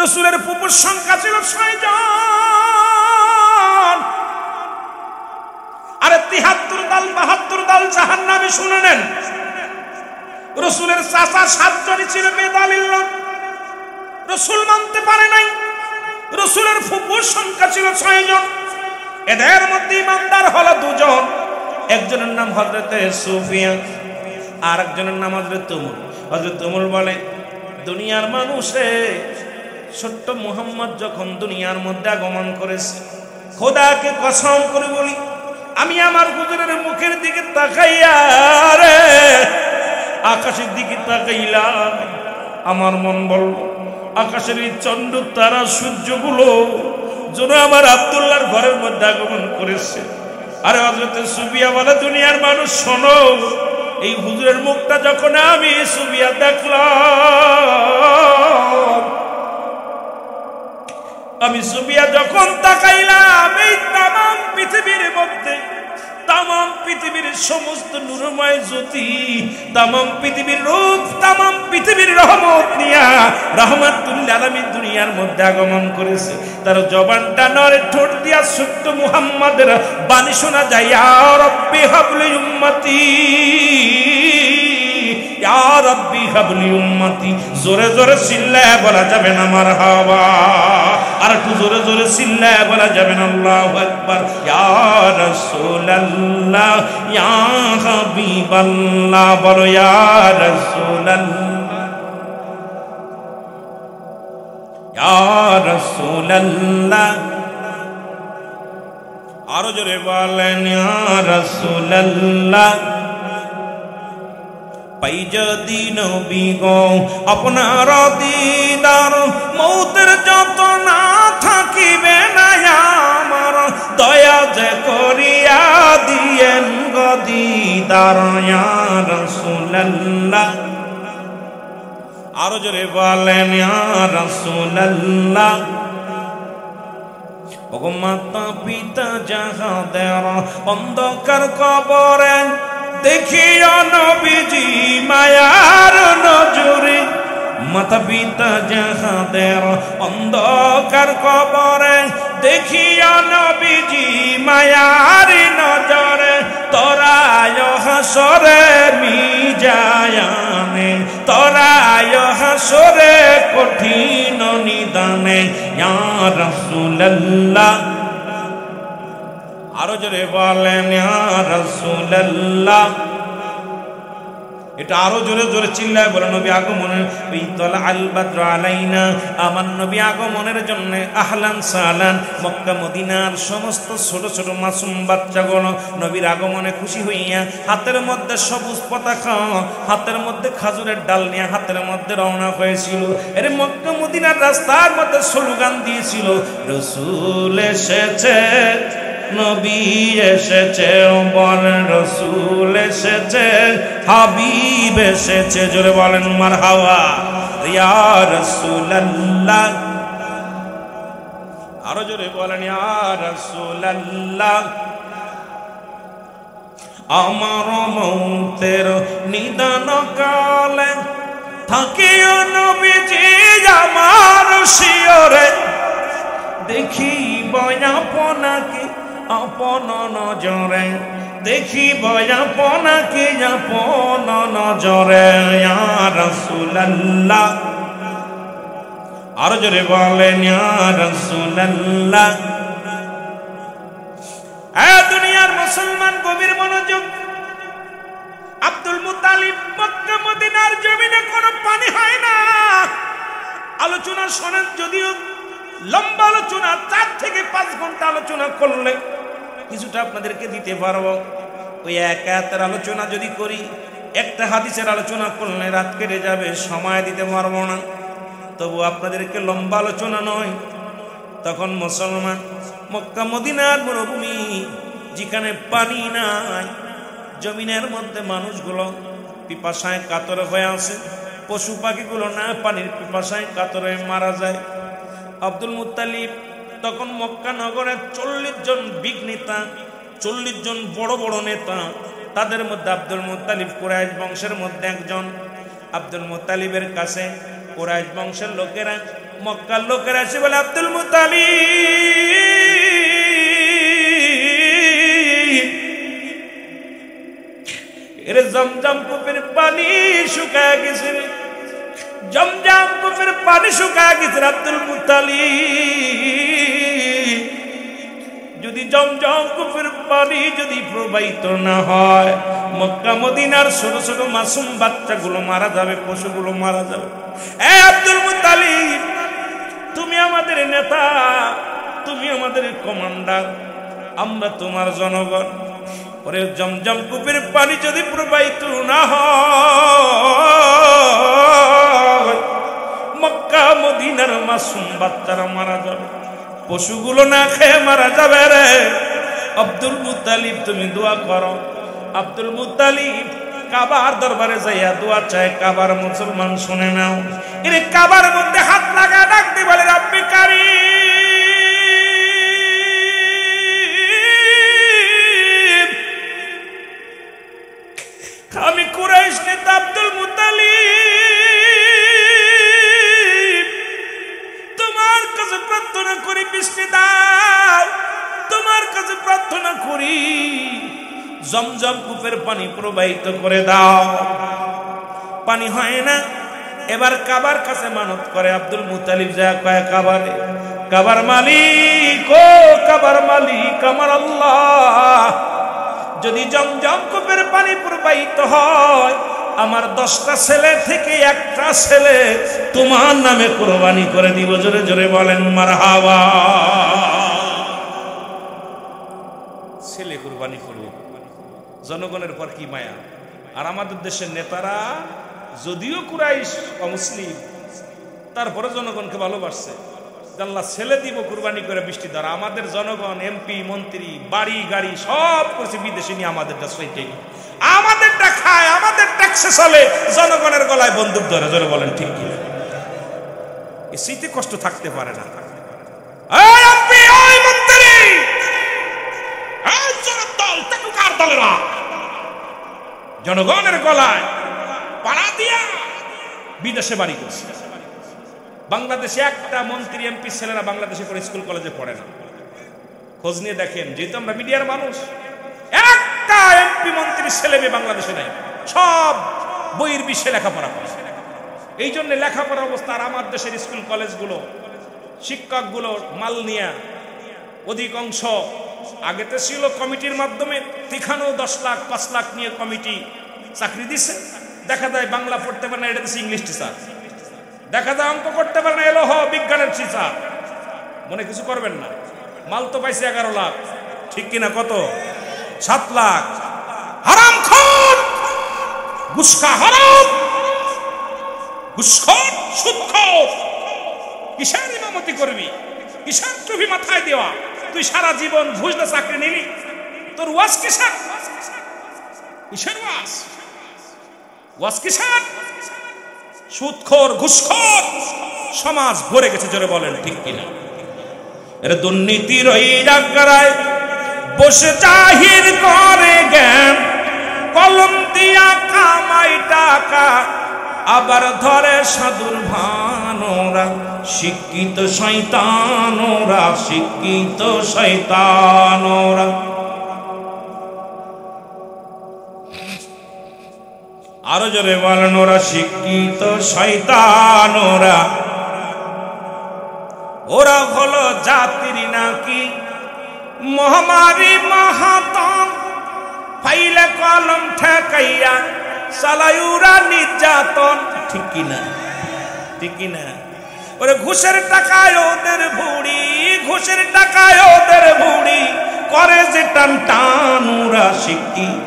রাসূলের ফুফুর সংখ্যা ছিল 6 জন। আরে 73 দল 72 দল জাহান্নামে। শুনে নেন, রাসূলের চাচা 7 জনই ছিল বেদলিল লোক, রাসূল মানতে পারে নাই। রাসূলের ফুফুর সংখ্যা ছিল 6 জন। এদের মধ্যে ইমানদার হলো 2 জন। একজনের নাম হযরতে সুফিয়ান, আর একজনের নাম হযরত তুমুল। হযরত তুমুল বলে, দুনিয়ার মানুষে ছোট্ট মুহাম্মদ যখন দুনিয়ার মধ্যে আগমন করেছে, খোদাকে কসম করে বলি, আমি আমার হুজুরের মুখের দিকে তাকাইয়া রে আকাশের দিকে তাকাইলাম, আমার মন বলল আকাশের এই চন্দ্র তারা সূর্যগুলো যেন আমার আব্দুল্লাহর ঘরের মধ্যে আগমন করেছে। আরে হযরতে সুফিয়া বলে, দুনিয়ার মানুষ শোনো, এই হুজুরের মুখটা যখন আমি সুফিয়া দেখলাম, আমি সুফিয়া যখন তাকাইলাম, এই তামাম পৃথিবীর মধ্যে, তামাম পৃথিবীর সমস্ত নূরময় জ্যোতি, তামাম পৃথিবীর রূপ, তামাম পৃথিবীর রহমত নিয়া রহমাতুল আলামিন দুনিয়ার মধ্যে আগমন করেছে। তার জবানটা নরে ঠোঁট দিয়া ছোট্ট মুহাম্মাদের বাণী শোনা যায়, ইয়া রাব্বি হাবলি উম্মতি, ইয়া রাব্বি হাবলি উম্মতি। জোরে জোরে চিল্লায়া বলা যাবে না মারহাবা, আর একটু জোরে জোরে চিল্লায়া বলা যাবে না আল্লাহু আকবার। ইয়া রাসূলুল্লাহ ইয়া হাবিবাল্লাহ, বলো ইয়া রাসূলুল্লাহ ইয়া রাসূলুল্লাহ। আরো জোরে বলেন ইয়া রাসূলুল্লাহ। পাই যদি নবী গো আপনার দিদার, মৌতের যত না থাকিবে না আমার, দয়া যে করিয়া দিয়েন গো দিদার ইয়া রাসূলুল্লাহ। আরো জোরে বলেন ইয়া রাসূলুল্লাহ। ওগো মাতা পিতা যাহাদের অন্ধকার কবরে, দেখিও নবীজি মায়ার নজরে, মাতা পিতা যাহাদের অন্ধকার কবরে, দেখিও নবীজি মায়ার নজরে, তোরায় হাসরে মিজায়ানে, তোরায় হাসরে কঠিন নিদানে ইয়া রাসূলুল্লাহ। আরো জোরে বলেন ইয়া রাসূলুল্লাহ। এটা আরো জোরে জোরে চিল্লায় বলেন, নবী আগমনের বিতলা আল বাদর আলাইনা, আমার নবী আগমনের জন্য আহলান সালান। মক্কা মদিনার সমস্ত ছোট ছোট মাসুম বাচ্চাগুলো নবীর আগমনে খুশি হইয়া হাতের মধ্যে সবুজ পতাকা, হাতের মধ্যে খাজুরের ডাল নিয়ে হাতের মধ্যে রওনা হয়েছিল। এর মক্কা মদিনার রাস্তার মধ্যে স্লোগান দিয়েছিল, রাসূল এসেছে, নবী এসেছে, বলেন রাসূল এসেছে, হাবিব এসেছে। জোরে বলেন মারহাবা ইয়া রাসূলুল্লাহ। আরো জোরে বলেন ইয়া রাসূলুল্লাহ। আমার মৌতের নিদান কালে থাকিও নবীজি আমার শিয়রে, দেখিব আপনাকে আপন নজরে, দেখিব আপনাকে আপন নজরে ইয়া রাসূলুল্লাহ। আরো জোরে বলেন ইয়া রাসূলুল্লাহ। দুনিয়ার মুসলমান গভীর মনোযোগ। আব্দুল মুত্তালিব মক্কা মদিনার জমিনে কোনো পানি হয় না। আলোচনা শোনেন, যদিও লম্বা আলোচনা, 4 থেকে 5 ঘন্টা আলোচনা করলে কিছুটা আপনাদেরকে দিতে পারবো। ওই এক আয়াতের আলোচনা যদি করি, একটা হাদিসের আলোচনা করলে রাত কেটে যাবে, সময় দিতে পারবো না। তবু আপনাদেরকে লম্বা আলোচনা নয়। তখন মুসলমান মক্কা মদিনার মরুভূমি, যেখানে পানি নাই, জমিনের মধ্যে মানুষগুলো পিপাসায় কাতর হয়ে আছে, পশু পাখিগুলো না পানির পিপাসায় কাতর হয়ে মারা যায়। আব্দুল মুত্তালিব তখন মক্কা নগরে 40 জন বিগ নেতা, 40 জন বড় বড় নেতা, তাদের মধ্যে আব্দুল মুত্তালিব কুরাইশ বংশের মধ্যে একজন। আব্দুল মুত্তালিবের কাছে কুরাইশ বংশের লোকেরা, মক্কার লোকেরা এসে বলে, আব্দুল মুত্তালিব, এর জমজম কূপের পানি শুকায় গেছে, জমজম কূপের পানি শুকায় গেছে। আব্দুল মুত্তালিব, যদি জমজম কূপের পানি যদি প্রবাহিত না হয়, মক্কা মদিনার ছোট ছোট মাসুম বাচ্চাগুলো মারা যাবে, পশুগুলো মারা যাবে। এ আব্দুল মুত্তালিব, তুমি আমাদের নেতা, তুমি আমাদের কমান্ডার, আমরা তোমার জনগণ। পরে জমজম কূপের পানি যদি প্রবাহিত না হয়, মক্কা মদিনার মাসুম বাচ্চারা মারা যাবে, পশুগুলো না খেয়ে মারা যাবে রে। আব্দুল মুত্তালিব, তুমি দোয়া করো। আব্দুল মুত্তালিব কাবার দরবারে যাইয়া দোয়া চায়। কাবার মুসলমান শুনে নাও, এর কাবার মধ্যে হাত লাগা ডাক দিয়ে বলে, রাব্বি কারীম, আমি কুরাইশ নেতা আব্দুল মুত্তালিব, তোমার কাছে প্রার্থনা করি বৃষ্টি দাও, তোমার কাছে প্রার্থনা করি জমজম কূপের পানি প্রবাহিত করে দাও। পানি হয় না, এবার কাবার কাছে মানত করে। আব্দুল মুত্তালিব যা কয় কাবারে, কাবার মালিক, ও কাবার মালিক আমার আল্লাহ, যদি জমজম কূপের পানি প্রবাহিত হয়, আমার 10টা ছেলে থেকে একটা ছেলে তোমার নামে কুরবানি করে দিব। জোরে জোরে বলেন মারহাবা। ছেলে কুরবানি করব, জনগণের পর কি মায়া। আর আমাদের দেশের নেতারা যদিও কুরাইশ অমুসলিম, তারপরে জনগণকে ভালোবাসছে, আল্লাহ ছেলে দিব কুরবানি করে বৃষ্টি দ্বারা। আমাদের জনগণ, এমপি মন্ত্রী, বাড়ি গাড়ি সব করছে বিদেশে নিয়ে, আমাদেরটা সেইটাই, আমাদেরটা খায়, আমাদের ট্যাক্সে চলে, জনগণের গলায় বন্দুক ধরে। জোরে বলেন ঠিক কি? এই স্মৃতি কষ্ট থাকতে পারে না। এই এমপি, ওই মন্ত্রী, এই জোরের দল, টাকুকার দলেরা জনগণের গলায় পাড়া দিয়া বিদেশে বাড়ি করছে। বাংলাদেশে একটা মন্ত্রী এমপি ছেলেরা বাংলাদেশে করে স্কুল কলেজে পড়ে না। খোঁজ নিয়ে দেখেন, যেহেতু আমরা মিডিয়ার মানুষ, একটা এমপি মন্ত্রী ছেলে মেয়ে বাংলাদেশে নাই, সব বইয়ের বিষয়ে লেখাপড়া করে। এই জন্য লেখাপড়া অবস্থা। আর আমার দেশের স্কুল কলেজগুলো শিক্ষকগুলো মাল নিয়ে অধিকাংশ, আগেতে ছিল কমিটির মাধ্যমে, এখানেও 10 লাখ 5 লাখ নিয়ে কমিটি চাকরি দিচ্ছে। দেখা যায় বাংলা পড়তে পারে না, এটা দিচ্ছে ইংলিশ টিচার। দেখা যায় অঙ্ক করতে পারে না, এলো বিজ্ঞানের টিচার। মনে কিছু করবেন না, মাল তো পাইছে 11 লাখ, ঠিক কিনা? কত? 7 লাখ। হারামখোর, গুসখা হারাম, ঘুষখোর, সুদখোর। কিসের ইমামতি করবি, কিসের টুপি মাথায় দেওয়া? তুই সারা জীবন ঘুষ না চাকরি নিলি, তোর ওয়াজ কিসের? কিসের ওয়াজ? ওয়াজ কিসের? সুদখোর, ঘুষখোর সমাজ ভরে গেছে। জোরে বলেন ঠিক কিনা? এর দুর্নীতির ওই জায়গায় বসে জাহির করে জ্ঞান, কলম দিয়া কামাই টাকা, আবার ধরে সাধুর ভানোরা। শিক্ষিত শয়তানোরা, শিক্ষিত শয়তানোরা। আরো জোরে বলেন, ওরা শিক্ষিত শয়তানোরা। ওরা হলো জাতির নাকি মহামারী মহাতম, ফাইলে কলম ঠেকাইয়া চালায়ুরা নির্যাতন। ঠিক কিনা? ঠিক কিনা? ওরে ঘুষের টাকায় ওদের ভুড়ি, ঘুষের টাকায় ওদের ভুড়ি, করে যে টান টান। ওরা শিক্ষিত,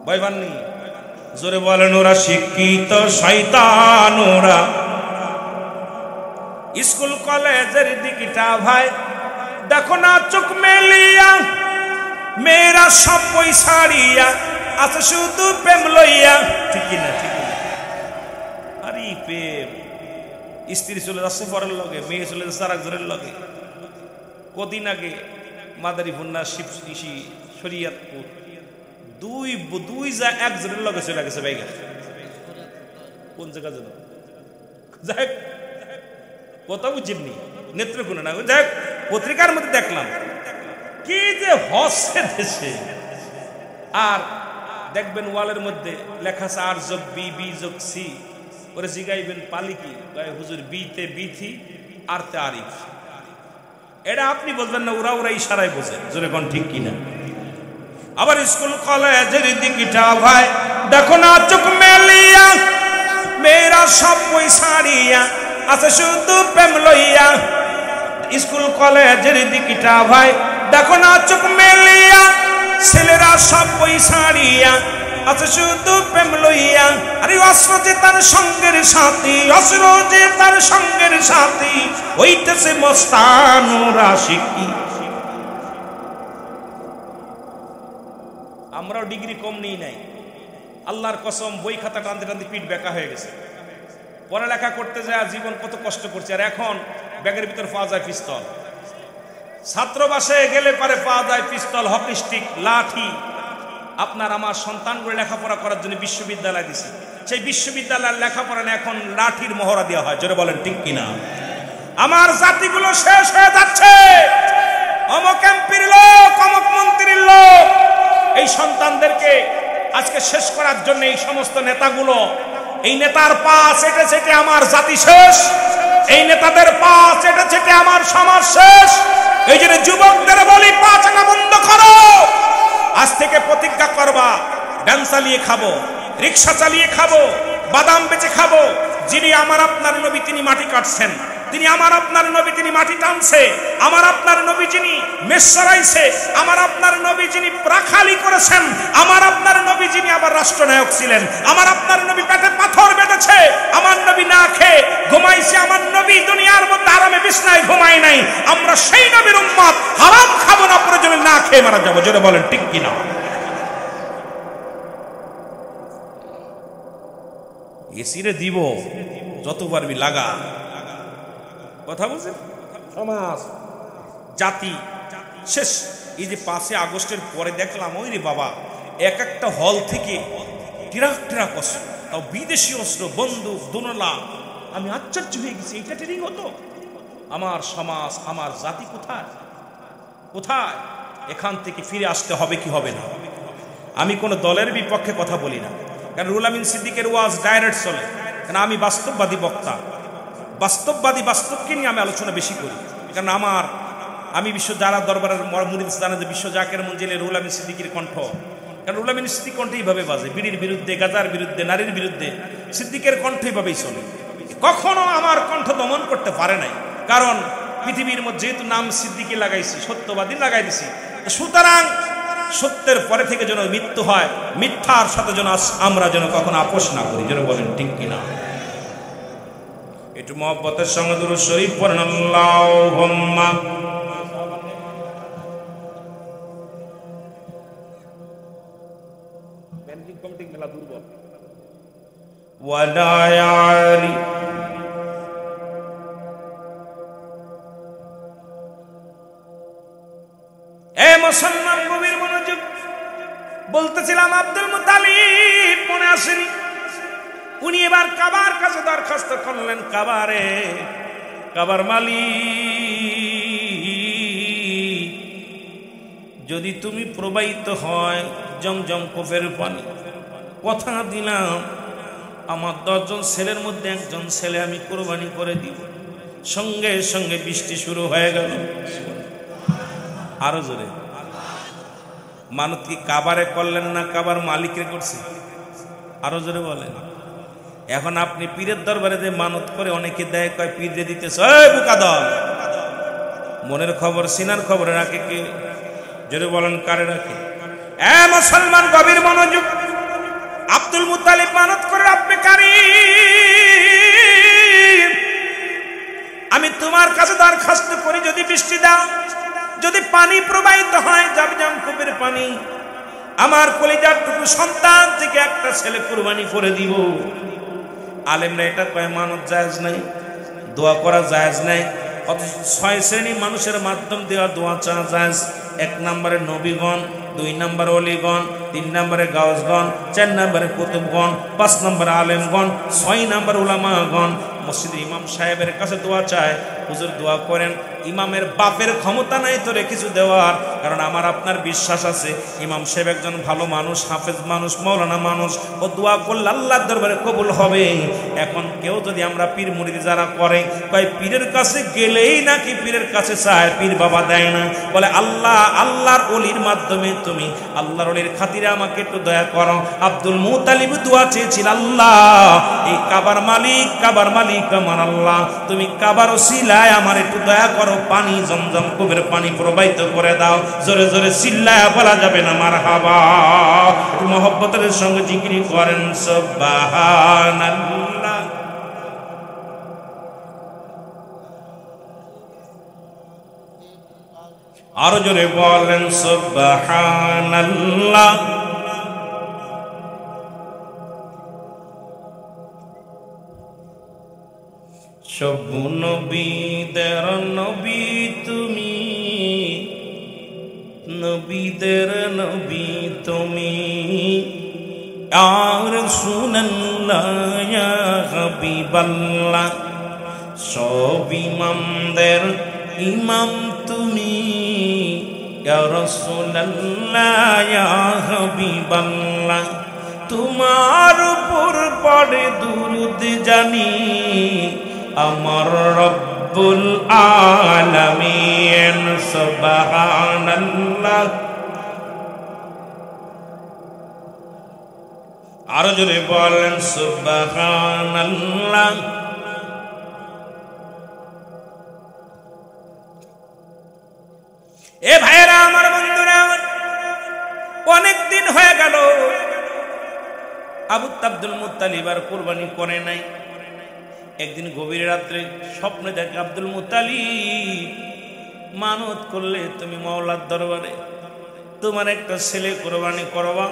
বইবাননি জোরে বলেন, ওরা শিক্ষিত শয়তানোরা। স্কুল কলেজের দিকটা ভাই দেখো না চোখ মেলিয়া, মেয়েরা সব পয়সা ছাড়িয়া আছে শুধু প্রেম লইয়া। ঠিক না? ঠিক না? আরে প্রেম, স্ত্রী চলে যাচ্ছে পরের লগে, মেয়ে চলে যাচ্ছে আরেকজনের লগে। কদিন আগে মাদারীপুর শিবসি শরিয়াতপুর, দুই যা একজনের লগে চলে গেছে বাইগা। কোন জায়গা যেন, যাই কথা বুঝিনি, নেত্রকোনা না, যাই পত্রিকার মধ্যে দেখলাম কি যে হচ্ছে দেশে। আর দেখবেন ওয়ালের মধ্যে লেখা আছে আর যোগ বি, বি যোগ সি। ওরে জিগাইবেন পালি কি, হুজুর বিতে বিথি আর তে আরিফ। এটা আপনি বলবেন না, ওরা ওরা ইশারায় বোঝেন, জোরে কোন ঠিক কিনা। আবার স্কুল কলেজের দিকটা ভাই দেখো না চোখ মেলিয়া, মেয়েরা সব বই ছাড়িয়া আছে শুধু প্রেম লইয়া। স্কুল কলেজের দিকটা ভাই দেখো না চোখ মেলিয়া, ছেলেরা সব বই ছাড়িয়া আছে শুধু প্রেম লইয়া। আরে অস্ত্র যে তার সঙ্গের সাথী, অস্ত্র যে তার সঙ্গের সাথী, হইতেছে মস্তানুর আশিকি। আমরাও ডিগ্রি কম নেই নাই, আল্লাহর কসম বই খাতা টানতে টানতে পিঠ বেঁকা হয়ে গেছে। পড়ালেখা করতে যায় জীবন কত কষ্ট করছে, আর এখন ব্যাগের ভিতর পাওয়া যায় পিস্তল। ছাত্রবাসে গেলে পারে পাওয়া যায় পিস্তল, হকি স্টিক, লাঠি। আপনার আমার সন্তানগুলো লেখাপড়া করার জন্য বিশ্ববিদ্যালয় দিছে, সেই বিশ্ববিদ্যালয়ের লেখাপড়া এখন লাঠির মহড়া দেওয়া হয়, জোরে বলেন ঠিক কিনা। আমার জাতিগুলো শেষ হয়ে যাচ্ছে, অমুক এমপির লোক, অমুক মন্ত্রীর লোক। এই সন্তানদেরকে আজকে শেষ করার জন্য এই সমস্ত নেতাগুলো, এই নেতার পা চেটে চেটে আমার জাতি শেষ, এই নেতাদের পা চেটে চেটে আমার সমাজ শেষ। এই জন্য যুবকদের বলি, পা চাকা বন্ধ করো। আজ থেকে প্রতিজ্ঞা করবা, ভ্যান চালিয়ে খাবো, রিক্সা চালিয়ে খাবো, বাদাম বেচে খাবো। যিনি আমার আপনার নবী তিনি মাটি কাটছেন, তিনি আমার আপনার নবী তিনি মাটি টানছে, আমার আপনার নবী যিনি মেষ চড়াইছে, আমার আপনার নবী যিনি রাখালি করেছেন, আমার আপনার নবী যিনি আবার রাষ্ট্রনায়ক ছিলেন, আমার আপনার নবী পেটে পাথর বেঁধেছে, আমার নবী না খেয়ে ঘুমাইছে, আমার নবী দুনিয়ার মধ্যে আরামে বিছনায় ঘুমায় নাই। আমরা সেই নবীর উম্মত, হারাম খাবো না, প্রয়োজনে না খেয়ে মারা যাবো, জোরে বলেন ঠিক কিনা। এসিরে দিব যত পারবি লাগা, কথা বলছেন। সমাজ জাতি শেষ। এই যে 5 আগস্টের পরে দেখলাম, ওই রে বাবা, এক একটা হল থেকে ট্রাক ট্রাক অস্ত্র, তাও বিদেশি অস্ত্র, বন্দুক, দোনলা। আমি আশ্চর্য হয়ে গেছি, এটা ট্রেনিং হতো। আমার সমাজ, আমার জাতি কোথায় কোথায়? এখান থেকে ফিরে আসতে হবে কি হবে না। আমি কোনো দলের বিপক্ষে কথা বলি না, কারণ রুহুল আমিন সিদ্দিকের ওয়াজ ডাইরেক্ট চলে, কারণ আমি বাস্তববাদী বক্তা, বাস্তবকে নিয়ে আমি আলোচনা বেশি করি। কারণ আমি বিশ্ব যারা দরবারের মুরিদ জানা যে বিশ্ব জাকের মঞ্জিলে রুহুল আমিন সিদ্দিকের কণ্ঠ, কারণ রুহুল আমিন সিদ্দিক কণ্ঠ এইভাবে বাজে, বিড়ির বিরুদ্ধে, গাজার বিরুদ্ধে, নারীর বিরুদ্ধে সিদ্দিকের কণ্ঠ এইভাবেই চলে। কখনো আমার কণ্ঠ দমন করতে পারে নাই, কারণ পৃথিবীর মধ্যে যেহেতু নাম সিদ্দিকি লাগাইছি, সত্যবাদী লাগাই দিছি, সুতরাং সত্যের পরে থেকে যেন মৃত্যু হয়, মিথ্যার সাথে যেন আমরা যেন কখনো আপোষ না করি, যেন বলেন ঠিক কিনা। একটু মহব্বতের সঙ্গে দুরূদ শরীফ পড়েন, আল্লাহুম্মা ব্যাংকিং কমিটি মেলা দুর্বল ওয়ালা ইয়ারি। এ মুসলমান গভীর মনোযোগ, বলতেছিলাম আব্দুল মুত্তালিব মনে আসেনি, উনি এবার কাবার কাছে দরখাস্ত করলেন, কাবার মালিক, যদি তুমি প্রবাহিত হয় জমজম কূপের পানি, কথা দিলাম আমার 10 জন ছেলের মধ্যে একজন ছেলে আমি কোরবানি করে দিব। সঙ্গে সঙ্গে বৃষ্টি শুরু হয়ে গেল। আরো জোরে, মানত কি কাবারে করলেন না কাবার মালিকরে করছে? আরো জোরে বলেন। এখন আপনি পীরের দরবারে যে মানত করে অনেকে দেয়, কয় পীরে দিতেছে, ওই বোকা দল, মনের খবর সিনার খবর রাখে কে? জোরে বলেন, কারে রাখে? এ মুসলমান গভীর মনোযোগ, আব্দুল মুত্তালিব মানত করে, রব্বে কারীম, আমি তোমার কাছে দরখাস্ত করি, যদি বৃষ্টি দাও, যদি পানি প্রবাহিত হয় জমজম কূপের পানি, আমার কলিজার টুকু সন্তান থেকে একটা ছেলে কুরবানি করে দিব। আলেমরা এটা কয় মানত জায়েজ নাই, দোয়া করা জায়েজ নাই, অথচ 6 শ্রেণী মানুষের মাধ্যম দেওয়া দোয়া চাওয়া জায়েজ। 1 নম্বরে নবীগণ, 2 নম্বরে অলিগণ, 3 নম্বরে গাউসগণ, 4 নম্বরে কুতুবগণ, 5 নম্বরে আলেমগণ, 6 নম্বরে উলামাগণ মসজিদের ইমাম সাহেবের কাছে দোয়া চায়। হুজুর দোয়া করেন, ইমামের বাপের ক্ষমতা নাই তোরে কিছু দেওয়ার, কারণ আমার আপনার বিশ্বাস আছে ইমাম সাহেব একজন ভালো মানুষ, হাফেজ মানুষ, মাওলানা মানুষ, ও দোয়া করলে আল্লাহর দরবারে কবুল হবে। এখন কেউ যদি আমরা পীর মুরিদ যারা করে কয় পীরের কাছে গেলেই নাকি পীরের কাছে চায়, পীর বাবা দেয় না, বলে আল্লাহ আল্লাহর ওলির মাধ্যমে তুমি আল্লাহর ওলির খাতিরে আমাকে একটু দয়া করো। আব্দুল মুতালিব দোয়া চেয়েছিল, আল্লাহ এই কাবার মালিক আমার আল্লাহ, তুমি কাবার ওসিলায় আমার একটু দয়া করো, পানি জমজম কুবের পানি প্রবাহিত করে দাও। জোরে জোরে চিল্লায়া বলা যাবে না মারহাবা? মহব্বতের সঙ্গে জিকির করেন সুবহানাল্লাহ। আরো জোরে বলেন সুবহানাল্লাহ। সব নবীদের নবী তুমি, নবীদের নবী তুমি, আর রাসূলুল্লাহ ইয়া হাবিবাল্লাহ। সব ইমামদের ইমাম তুমি, ইয়া রাসূলুল্লাহ ইয়া হাবিবাল্লাহ। তোমার উপর পড়ে দুরূদ জানি আমার রব্বুল আলামিন। সুবহানাল্লাহ। আরো জোরে বলেন সুবহানাল্লাহ। এ ভাইরা আমার, বন্ধুরা, অনেক দিন হয়ে গেল আব্দুল মুত্তালিব আর কুরবানি করে নাই। একদিন গভীর রাত্রে স্বপ্নে দেখে আব্দুল মুত্তালিব মানত করলে তুমি মাওলার দরবারে তোমার একটা ছেলে কুরবানি করবা,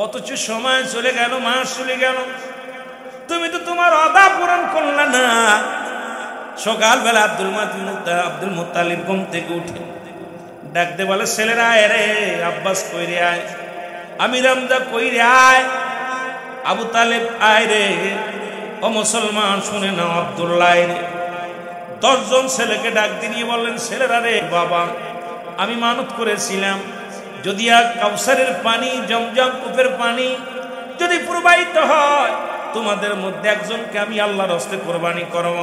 অথচ সময় চলে গেল, মাস চলে গেল, তুমি তো তোমার ওয়াদা পূরণ করলে না। সকালবেলা আব্দুল মুত্তালিব ঘুম থেকে উঠে ডাকতে বলে, ছেলেরা রে আব্বাস কইরে আয়, আমি রামদা কইরে আয়, আবু তালেব আয় রে। ও মুসলমান শুনে নাও, আব্দুল্লাহ রে 10 জন ছেলেকে ডাক দিয়ে বললেন, ছেলেরা রে বাবা, আমি মানত করেছিলাম যদি কাউসারের পানি, জমজম কূপের পানি যদি প্রবাহিত হয়, তোমাদের মধ্যে একজনকে আমি আল্লাহর হস্তে কোরবানি করব।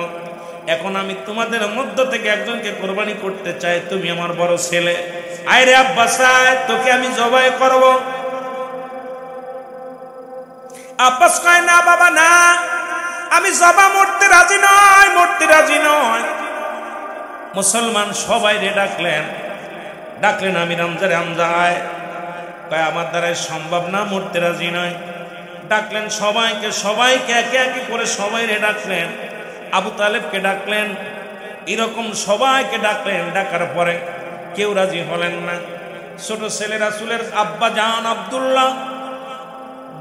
এখন আমি তোমাদের মধ্য থেকে একজনকে কোরবানি করতে চাই, তুমি আমার বড় ছেলে, আয় রে আব্বাস আয়, তোকে আমি জবাই করব। আব্বাস কয়, না বাবা না, আমি জবা মরতে রাজি নয়, মরতে রাজি নয়। মুসলমান সবাই রে ডাকলেন, আমি হামজা আয়, কয় আমার দ্বারাই সম্ভব না, মরতে রাজি নয়। ডাকলেন সবাইকে একে একে করে সবাই রে ডাকলেন, আবু তালেবকে ডাকলেন, এরকম সবাইকে ডাকলেন। ডাকার পরে কেউ রাজি হলেন না। ছোট ছেলে রাসূলের আব্বা জান আব্দুল্লাহ,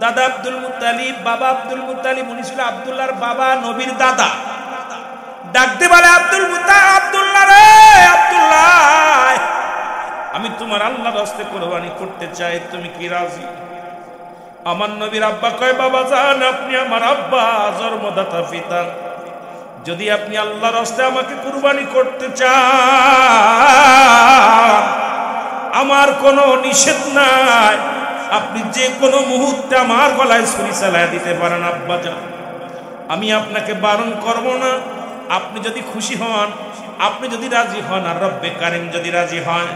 দাদা আব্দুল মুত্তালিব, বাবা আব্দুল মুত্তালিব, উনি ছিল আব্দুল্লাহর বাবা, নবীর দাদা। ডাকতে বলে, আব্দুল্লাহ রে, আব্দুল্লাহ, আমি তোমার আল্লাহর হস্তে কোরবানি করতে চাই, তুমি কি রাজি? আমার নবীর আব্বা কয়, বাবা জান, আপনি আমার আব্বা, জন্মদাতা পিতা, যদি আপনি আল্লাহর হস্তে আমাকে কুরবানি করতে চান, আমার কোনো নিষেধ নাই, আপনি যে কোনো মুহূর্তে আমার গলায় ছুরি চালায় দিতে পারেন আব্বা জান, আমি আপনাকে বারণ করব না। আপনি যদি খুশি হন, আপনি যদি রাজি হন, আর রব্বে কারিম যদি রাজি হয়,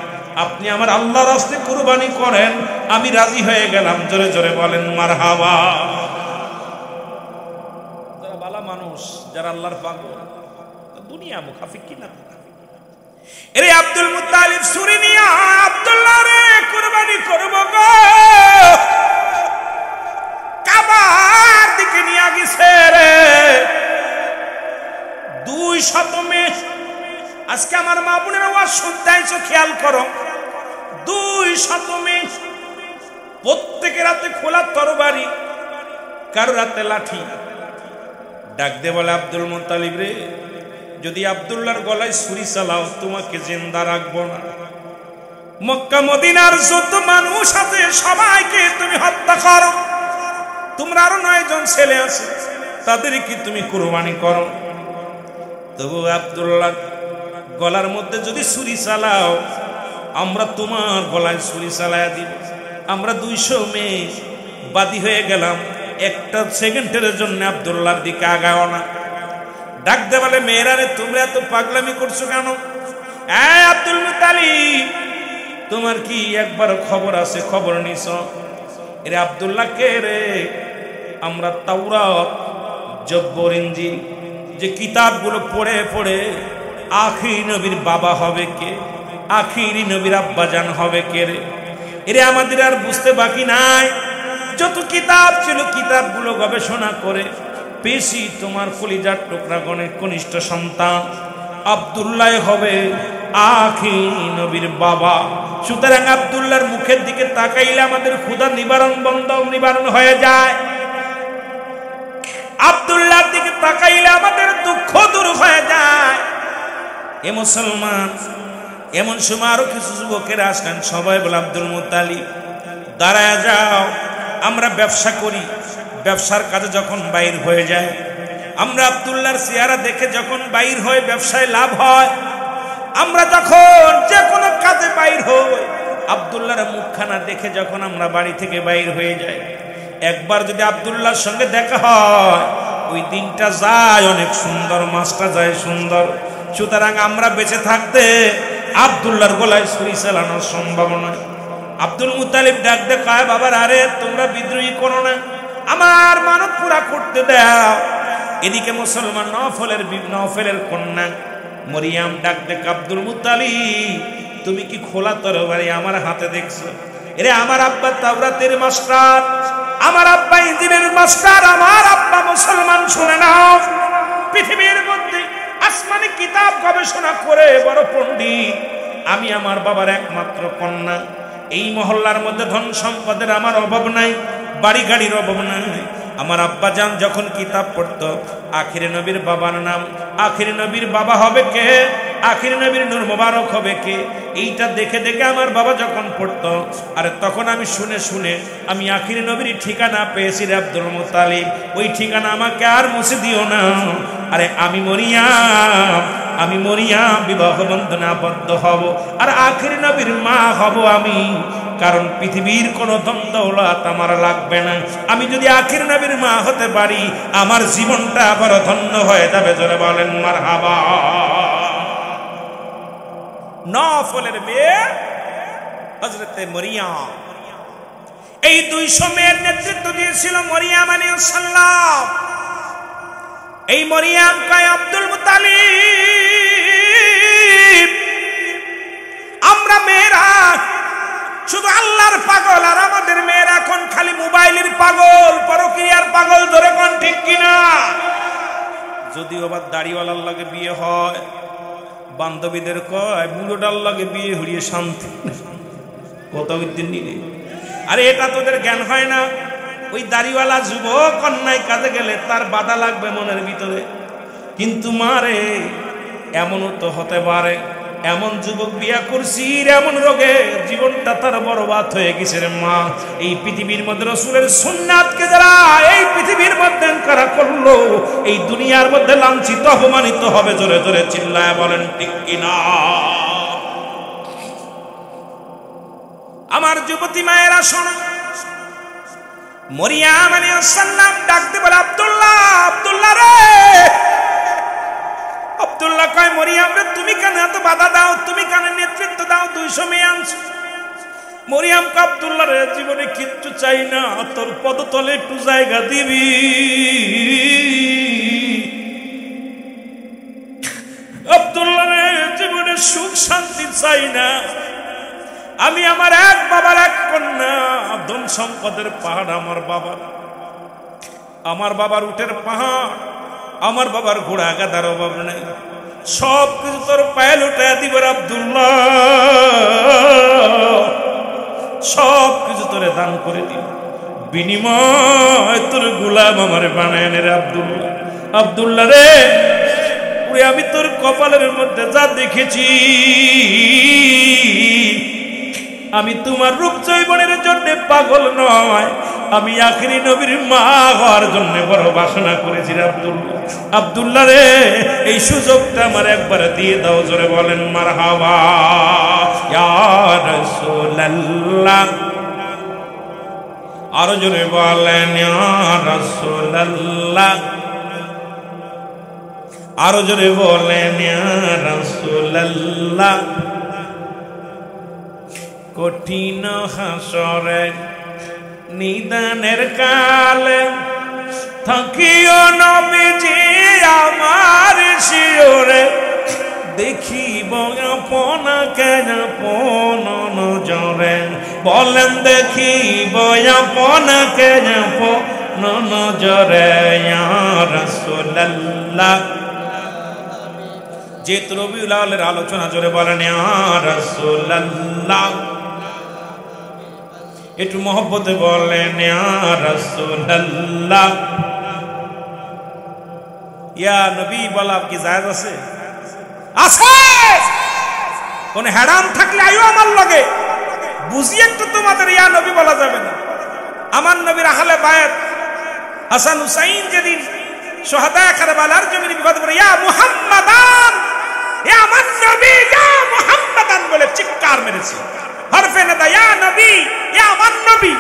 আপনি আমার আল্লাহর হস্তে কুরবানি করেন, আমি রাজি হয়ে গেলাম। জোরে জোরে বলেন মারহাবা। যারা ভালো মানুষ, যারা আল্লাহর পাগল, দুনিয়া মুখাফিক কি না, এরে আব্দুল মুত্তালিব ছুরি নিয়ে আব্দুল্লাহ রে কুরবানি করব গো, কাবার দিকে নিয়ে গেছে রে। 200 মেষ, আজকে আমার মা বোনের ওয়াজ শুনতে আইছো, খেয়াল করো, 200 মেষ, প্রত্যেকের হাতে খোলা তরবারি, কারো হাতে লাঠি। ডাক দে বলে, আব্দুল মুত্তালিব রে, যদি আব্দুল্লাহর গলায় ছুরি চালাও, তোমাকে জিন্দা রাখবো না। মক্কা মদিনার যত মানুষ আছে সবাইকে তুমি হত্যা করো, তোমরা আরো 9 জন ছেলে আছে তাদেরকে তুমি কুরবানি করো। তবু আব্দুল্লাহ গলার মধ্যে যদি ছুরি চালাও, আমরা তোমার গলায় ছুরি চালায়া দিব। আমরা 200 মেয়ে বাদী হয়ে গেলাম, একটা সেকেন্ডের জন্য আব্দুল্লাহর দিকে আগাও না। ডাকতে বলে, মেয়েরা রে, তোমরা এত পাগলামি করছো কেন? আব্দুল মুত্তালিব, তোমার কি একবার খবর আছে? খবর নিছ? এরে আব্দুল্লাহ কে রে? আমরা তাওরাত, জব্বর, ইনজিল যে কিতাবগুলো পড়ে পড়ে আখিরি নবীর বাবা হবে কে, আখিরি নবীর আব্বাজান হবে কে রে? এরে আমাদের আর বুঝতে বাকি নাই, যত কিতাব ছিল কিতাবগুলো গবেষণা করে পেশি তোমার কলিজার টুকরা গণের কনিষ্ঠ সন্তান আব্দুল্লাহ হবে আখিরি নবীর বাবা। সুতরাং আব্দুল্লাহর মুখের দিকে তাকাইলে আমাদের ক্ষুধা নিবারণ হয়ে যায়, আব্দুল্লাহর দিকে তাকাইলে আমাদের দুঃখ দূর হয়ে যায়। এ মুসলমান, এমন সময় আরো কিছু যুবকেরা আসলেন, সবাই বলে, আব্দুল মুত্তালিব দাঁড়ায় যাও, আমরা ব্যবসা করি, ব্যবসার কাজে যখন বাইর হয়ে যায়, আমরা আব্দুল্লাহর চেহারা দেখে যখন বাইর হয়ে ব্যবসায় লাভ হয়, আমরা যখন যে কোনো কাজে বাইর হই, আব্দুল্লাহর মুখখানা দেখে যখন আমরা বাড়ি থেকে বাইর হয়ে যাই, একবার যদি আব্দুল্লাহর সঙ্গে দেখা হয়, ওই দিনটা যায় অনেক সুন্দর, মাসটা যায় সুন্দর। সুতরাং আমরা বেঁচে থাকতে আব্দুল্লাহর গলায় ছুরি চালানোর সম্ভাবনা। আব্দুল মুত্তালিব ডাক দে, কয়, বাবার আরে তোমরা বিদ্রোহী করো না, আমার মানত পুরা করতে দাও। এদিকে মুসলমান নওফলের কন্যা মরিয়াম ডাক দে, আব্দুল মুত্তালিব তুমি কি খোলা তরবারি আমার হাতে দেখছো? এরে আমার আব্বা তাওরাতের মাস্টার, আমার আব্বা ইনজিলের মাস্টার, আমার আব্বা মুসলমান। শুনে নাও, পৃথিবীর মধ্যে আসমানি কিতাব গবেষণা করে বড় পণ্ডিত আমি, আমার বাবার একমাত্র কন্যা। এই মহল্লার মধ্যে ধন সম্পদের আমার অভাব নাই, বাড়ি গাড়ির অভাব নাই। আমার আব্বা জান যখন কিতাব পড়তো, আখিরে নবীর বাবার নাম, আখিরে নবীর বাবা হবে কে, আখিরে নবীর নূর মোবারক হবে কে, এইটা দেখে দেখে আমার বাবা যখন পড়তো, আরে তখন আমি শুনে শুনে আমি আখিরে নবীর ঠিকানা পেয়েছি রে আব্দুল মুত্তালিব। ওই ঠিকানা আমাকে আর মুছে দিও না। আরে আমি মরিয়াম বিবাহ বন্ধনে আবদ্ধ হব, আর আখিরে নবীর মা হব আমি। কারণ পৃথিবীর কোন ধন দৌলত আমার লাগবে না, আমি যদি আখির নবীর মা হতে পারি, আমার জীবনটা আবার ধন্য হয়ে যাবে। জোরে বলেন মারহাবা। নওফলের মেয়ে হযরতে মরিয়াম, এই 200 মেয়ের নেতৃত্ব দিয়েছিল মরিয়াম আলাইহিস সালাম। এই মরিয়াম কয়, আব্দুল মুত্তালিব আমরা মেয়েরা শুধু আল্লাহর পাগল, আর আমাদের মেয়েরা এখন খালি মোবাইলের পাগল, পরকীয়ার পাগল। ধরে কোন ঠিক কিনা? যদিও আবার দাড়িওয়ালার লাগে বিয়ে হয়, বান্ধবীদের কয় বুড়োটার লাগে বিয়ে হইয়ে শান্তি, কত দিন নিলে। আরে এটা তোদের জ্ঞান হয় না। ওই দাড়িওয়ালা যুবক অন্যায় কাজে গেলে তার বাধা লাগবে মনের ভিতরে, কিন্তু মারে এমনও তো হতে পারে এমন যুবক বিয়া করছি, এমন রোগে জীবনটা তার বরবাদ হয়ে গেছে রে মা। এই পৃথিবীর মধ্যে রাসূলের সুন্নাতকে যারা এই পৃথিবীর মধ্যে করা করলো, এই দুনিয়ার মধ্যে লাঞ্ছিত অপমানিত হবে। জোরে জোরে চিল্লায় বলেন ঠিক কিনা? আমার যুবতী মায়েরা শোনো, মরিয়াম আলাইহিস সালাম ডাকতে বলে, আব্দুল্লাহ, আব্দুল্লাহ রে। আব্দুল্লাহ কয়, মরিয়াম রে তুমি কেন এত বাধা দাও, তুমি কেন নেতৃত্ব দাও, 200 মেয়ে আনছো। মরিয়াম কয়, আব্দুল্লাহ রে জীবনে কিচ্ছু চাই না, তোর পদতলে একটু জায়গা দিবি। আব্দুল্লাহ রে জীবনে সুখ শান্তি চাই না, আমি আমার এক বাবার এক কন্যা, ধন সম্পদের পাহাড় আমার বাবার, আমার বাবার উটের পাহাড়, আমার বাবার ঘোড়া গাদার অভাব নেই, সব কিছু তোর পায়ে লুটাইয়া দিব আব্দুল্লাহ, সব কিছু তোরে দান করে দিব, বিনিময় তোর গোলাম আমার বানায় রে আব্দুল্লাহ। আব্দুল্লাহ রে আমি তোর কপালের মধ্যে যা দেখেছি, আমি তোমার রূপ যৌবনের জন্য পাগল নয়, আমি আখিরি নবীর মা হওয়ার জন্য বড় বাসনা করেছি। আব্দুল্লাহ রে, এই সুযোগটা আমার একবার দিয়ে দাও। জোরে বলেন মারহাবা। ইয়া রাসূলুল্লাহ, আরো জোরে বলেন ইয়া রাসূলুল্লাহ, আরো জোরে বলেন ইয়া রাসূলুল্লাহ। কঠিন হাসরে নিদানের কালে থাকিও নবীজি আমার শিওরে, দেখিব আপনাকে আপন নজরে। বলেন দেখিব আপনাকে আপন নজরে। ইয়া রাসূলুল্লাহ, যেহেতু রবিউল আউয়ালের আলোচনা, জোরে বলেন ইয়া রাসূলুল্লাহ। একটু মহব্বতে বলেন ইয়া রাসূলুল্লাহ। ইয়া নবী বলা কি জায়েজ আছে? আছে। কোন হারাম থাকলে আইও আমার লগে, বুঝিয়ে একটু তোমাদের ইয়া নবী বলা যাবে না। আমার নবীর আহলে বায়াত হাসান হুসাইন যেদিন শুহাদায়ে কারবালার জমিনে বিপদ পড়ে ইয়া মুহাম্মাদান, ইয়া আমার নবী, ইয়া মুহাম্মাদান বলে চিৎকার মেরেছে। হরফে নাদা ইয়া নবী, ইয়া আমার নবী।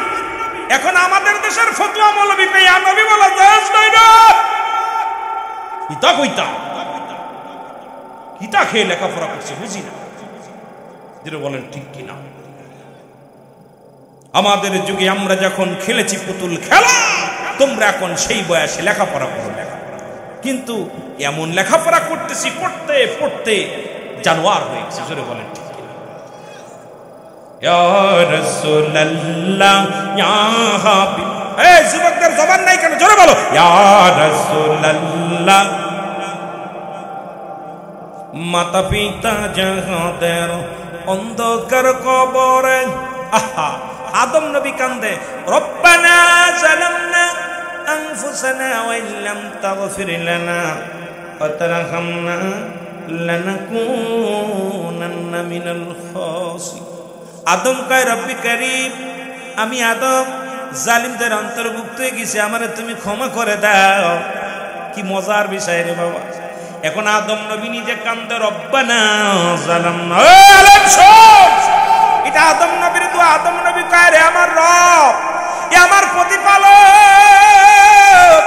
এখন আমাদের দেশের ফতোয়া মৌলবীকে ইয়া নবী বলা জায়েজ নয় না। ইতা কইতা কিতা খেয়ে লেখাপড়া করছে বুঝি না, যেটা বলেন ঠিক কিনা। আমাদের যুগে আমরা যখন খেলেছি পুতুল খেলা, তোমরা এখন সেই বয়সে লেখাপড়া করো। কিন্তু এমন লেখাপড়া করতেছি, পড়তে পড়তে জানোয়ার হয়ে গেছে। জোরে বলেন ঠিক কিনা। ইয়া রাসূলুল্লাহ, ইয়া হাবিব। এই যুবকদের জবান নাই কেন? জোরে বলো ইয়া রাসূলুল্লাহ। মাতা পিতা যাহাদের অন্ধকার কবরে, আহা, আদম নবী কান্দে, রব্বানা যালামনা আনফুসানা ওয়া ইল্লাম তাগফির লানা ওয়া তারহামনা লানাকুনান্না মিনাল খাসিরিন। আদম কয় রব্বি কারীম, আমি আদম জালিমদের অন্তর্ভুক্ত হয়ে গেছি, আমারে তুমি ক্ষমা করে দাও। কি মজার বিষয় রে বাবা। এখন আদম নবী নিজে কান্দে, রব্বানা যালামনা। এটা আদম নবীর দোয়া। আদম নবী কয় রে আমার রব, এ আমার প্রতিপালক,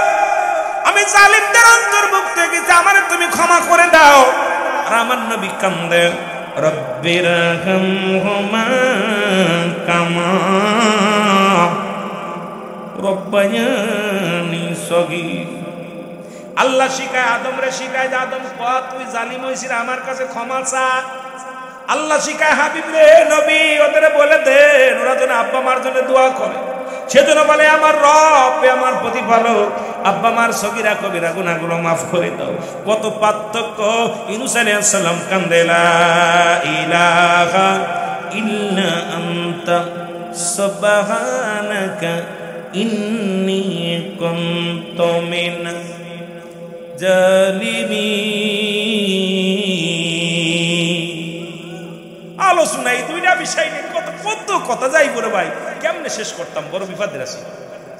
আমি জালিমদের অন্তর্ভুক্ত হয়ে গেছি, আমারে তুমি ক্ষমা করে দাও। আর আমার নবী কান্দে, রব্বিরহামহুমা কামা রব্বায়ানি সগীর। আল্লাহ শিখায় আদম রে, শিখায় যে আদম কয়া তুই জালিম হইছিস, আমার কাছে ক্ষমা চা। আল্লাহ শিখায় হাবিব রে, নবী ওদের বলে দেন ওরা যেন আব্বা মার জন্য দোয়া করে। সেজন্য বলে আমার রব, আমার প্রতিপালক, আব্বা মার সগীরা কবিরা গুনাহগুলো মাফ করে দাও। কত পার্থক্য। ইউনূস আলাইহিস সালাম কান্দে, লা ইলাহা ইল্লা আনতা সুবহানাকা ইন্নী কুনতু মিনাজ জালিমিন। আলোচনা এই দুইটা বিষয় নিয়ে কত কত কথা যাই বলে ভাই, কেমনে শেষ করতাম, বড় বিপদের আছি।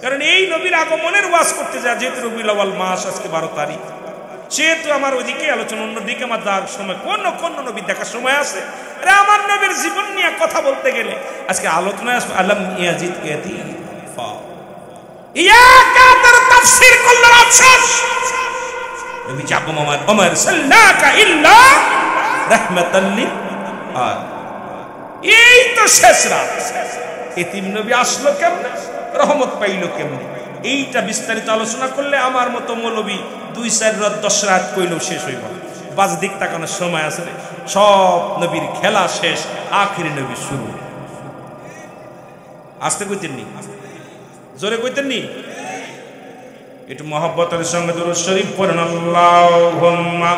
কারণ এই নবীর আগমনের ওয়াজ করতে যায়, যেহেতু রবিউল আউয়াল মাস, আজকে 12 তারিখ, সেহেতু আমার ওইদিকে আলোচনা, অন্যদিকে আমার যাওয়ার সময় কোন কোন নবী দেখার সময় আছে। আরে আমার নবীর জীবন নিয়ে কথা বলতে গেলে আজকে আলোচনায় আসবে। আলম ইয়াজিদ ইয়াতি ফা ইয়া কাতার তাফসীর করলাম আফসোস। নবী জাগম ওমর সাল্লাকা ইল্লা রাহমাতাল লিল আলামিন। এই তো শেষ রাত, এতিম নবী আসলো কেমনে, রহমত পাইলো কেমনে, এইটা বিস্তারিত আলোচনা করলে আমার মতো মৌলবী 2-4 রাত 10 রাত কইলেও শেষ হইব। বাজ দিক তাকানোর সময় আছে। সব নবীর খেলা শেষ, আখিরি নবী শুরু। আসতে কইতেননি, জোরে কইতেননি। একটু মহব্বতের সঙ্গে দুরূদ শরীফ পড়েন। আল্লাহুম্মা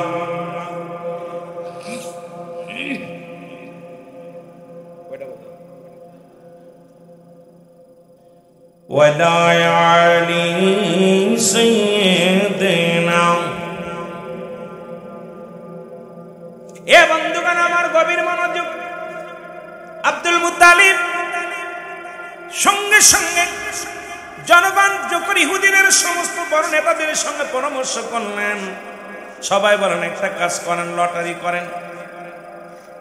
ওয়ালা আলি সাইয়্যিদিনা। এ বন্ধুগণ আমার গভীর মনোযোগ, আব্দুল মুত্তালিব সঙ্গে সঙ্গে জনগণ যখন ইহুদিদের সমস্ত বড় নেতাদের সঙ্গে পরামর্শ করলেন, সবাই বলেন একটা কাজ করেন, লটারি করেন,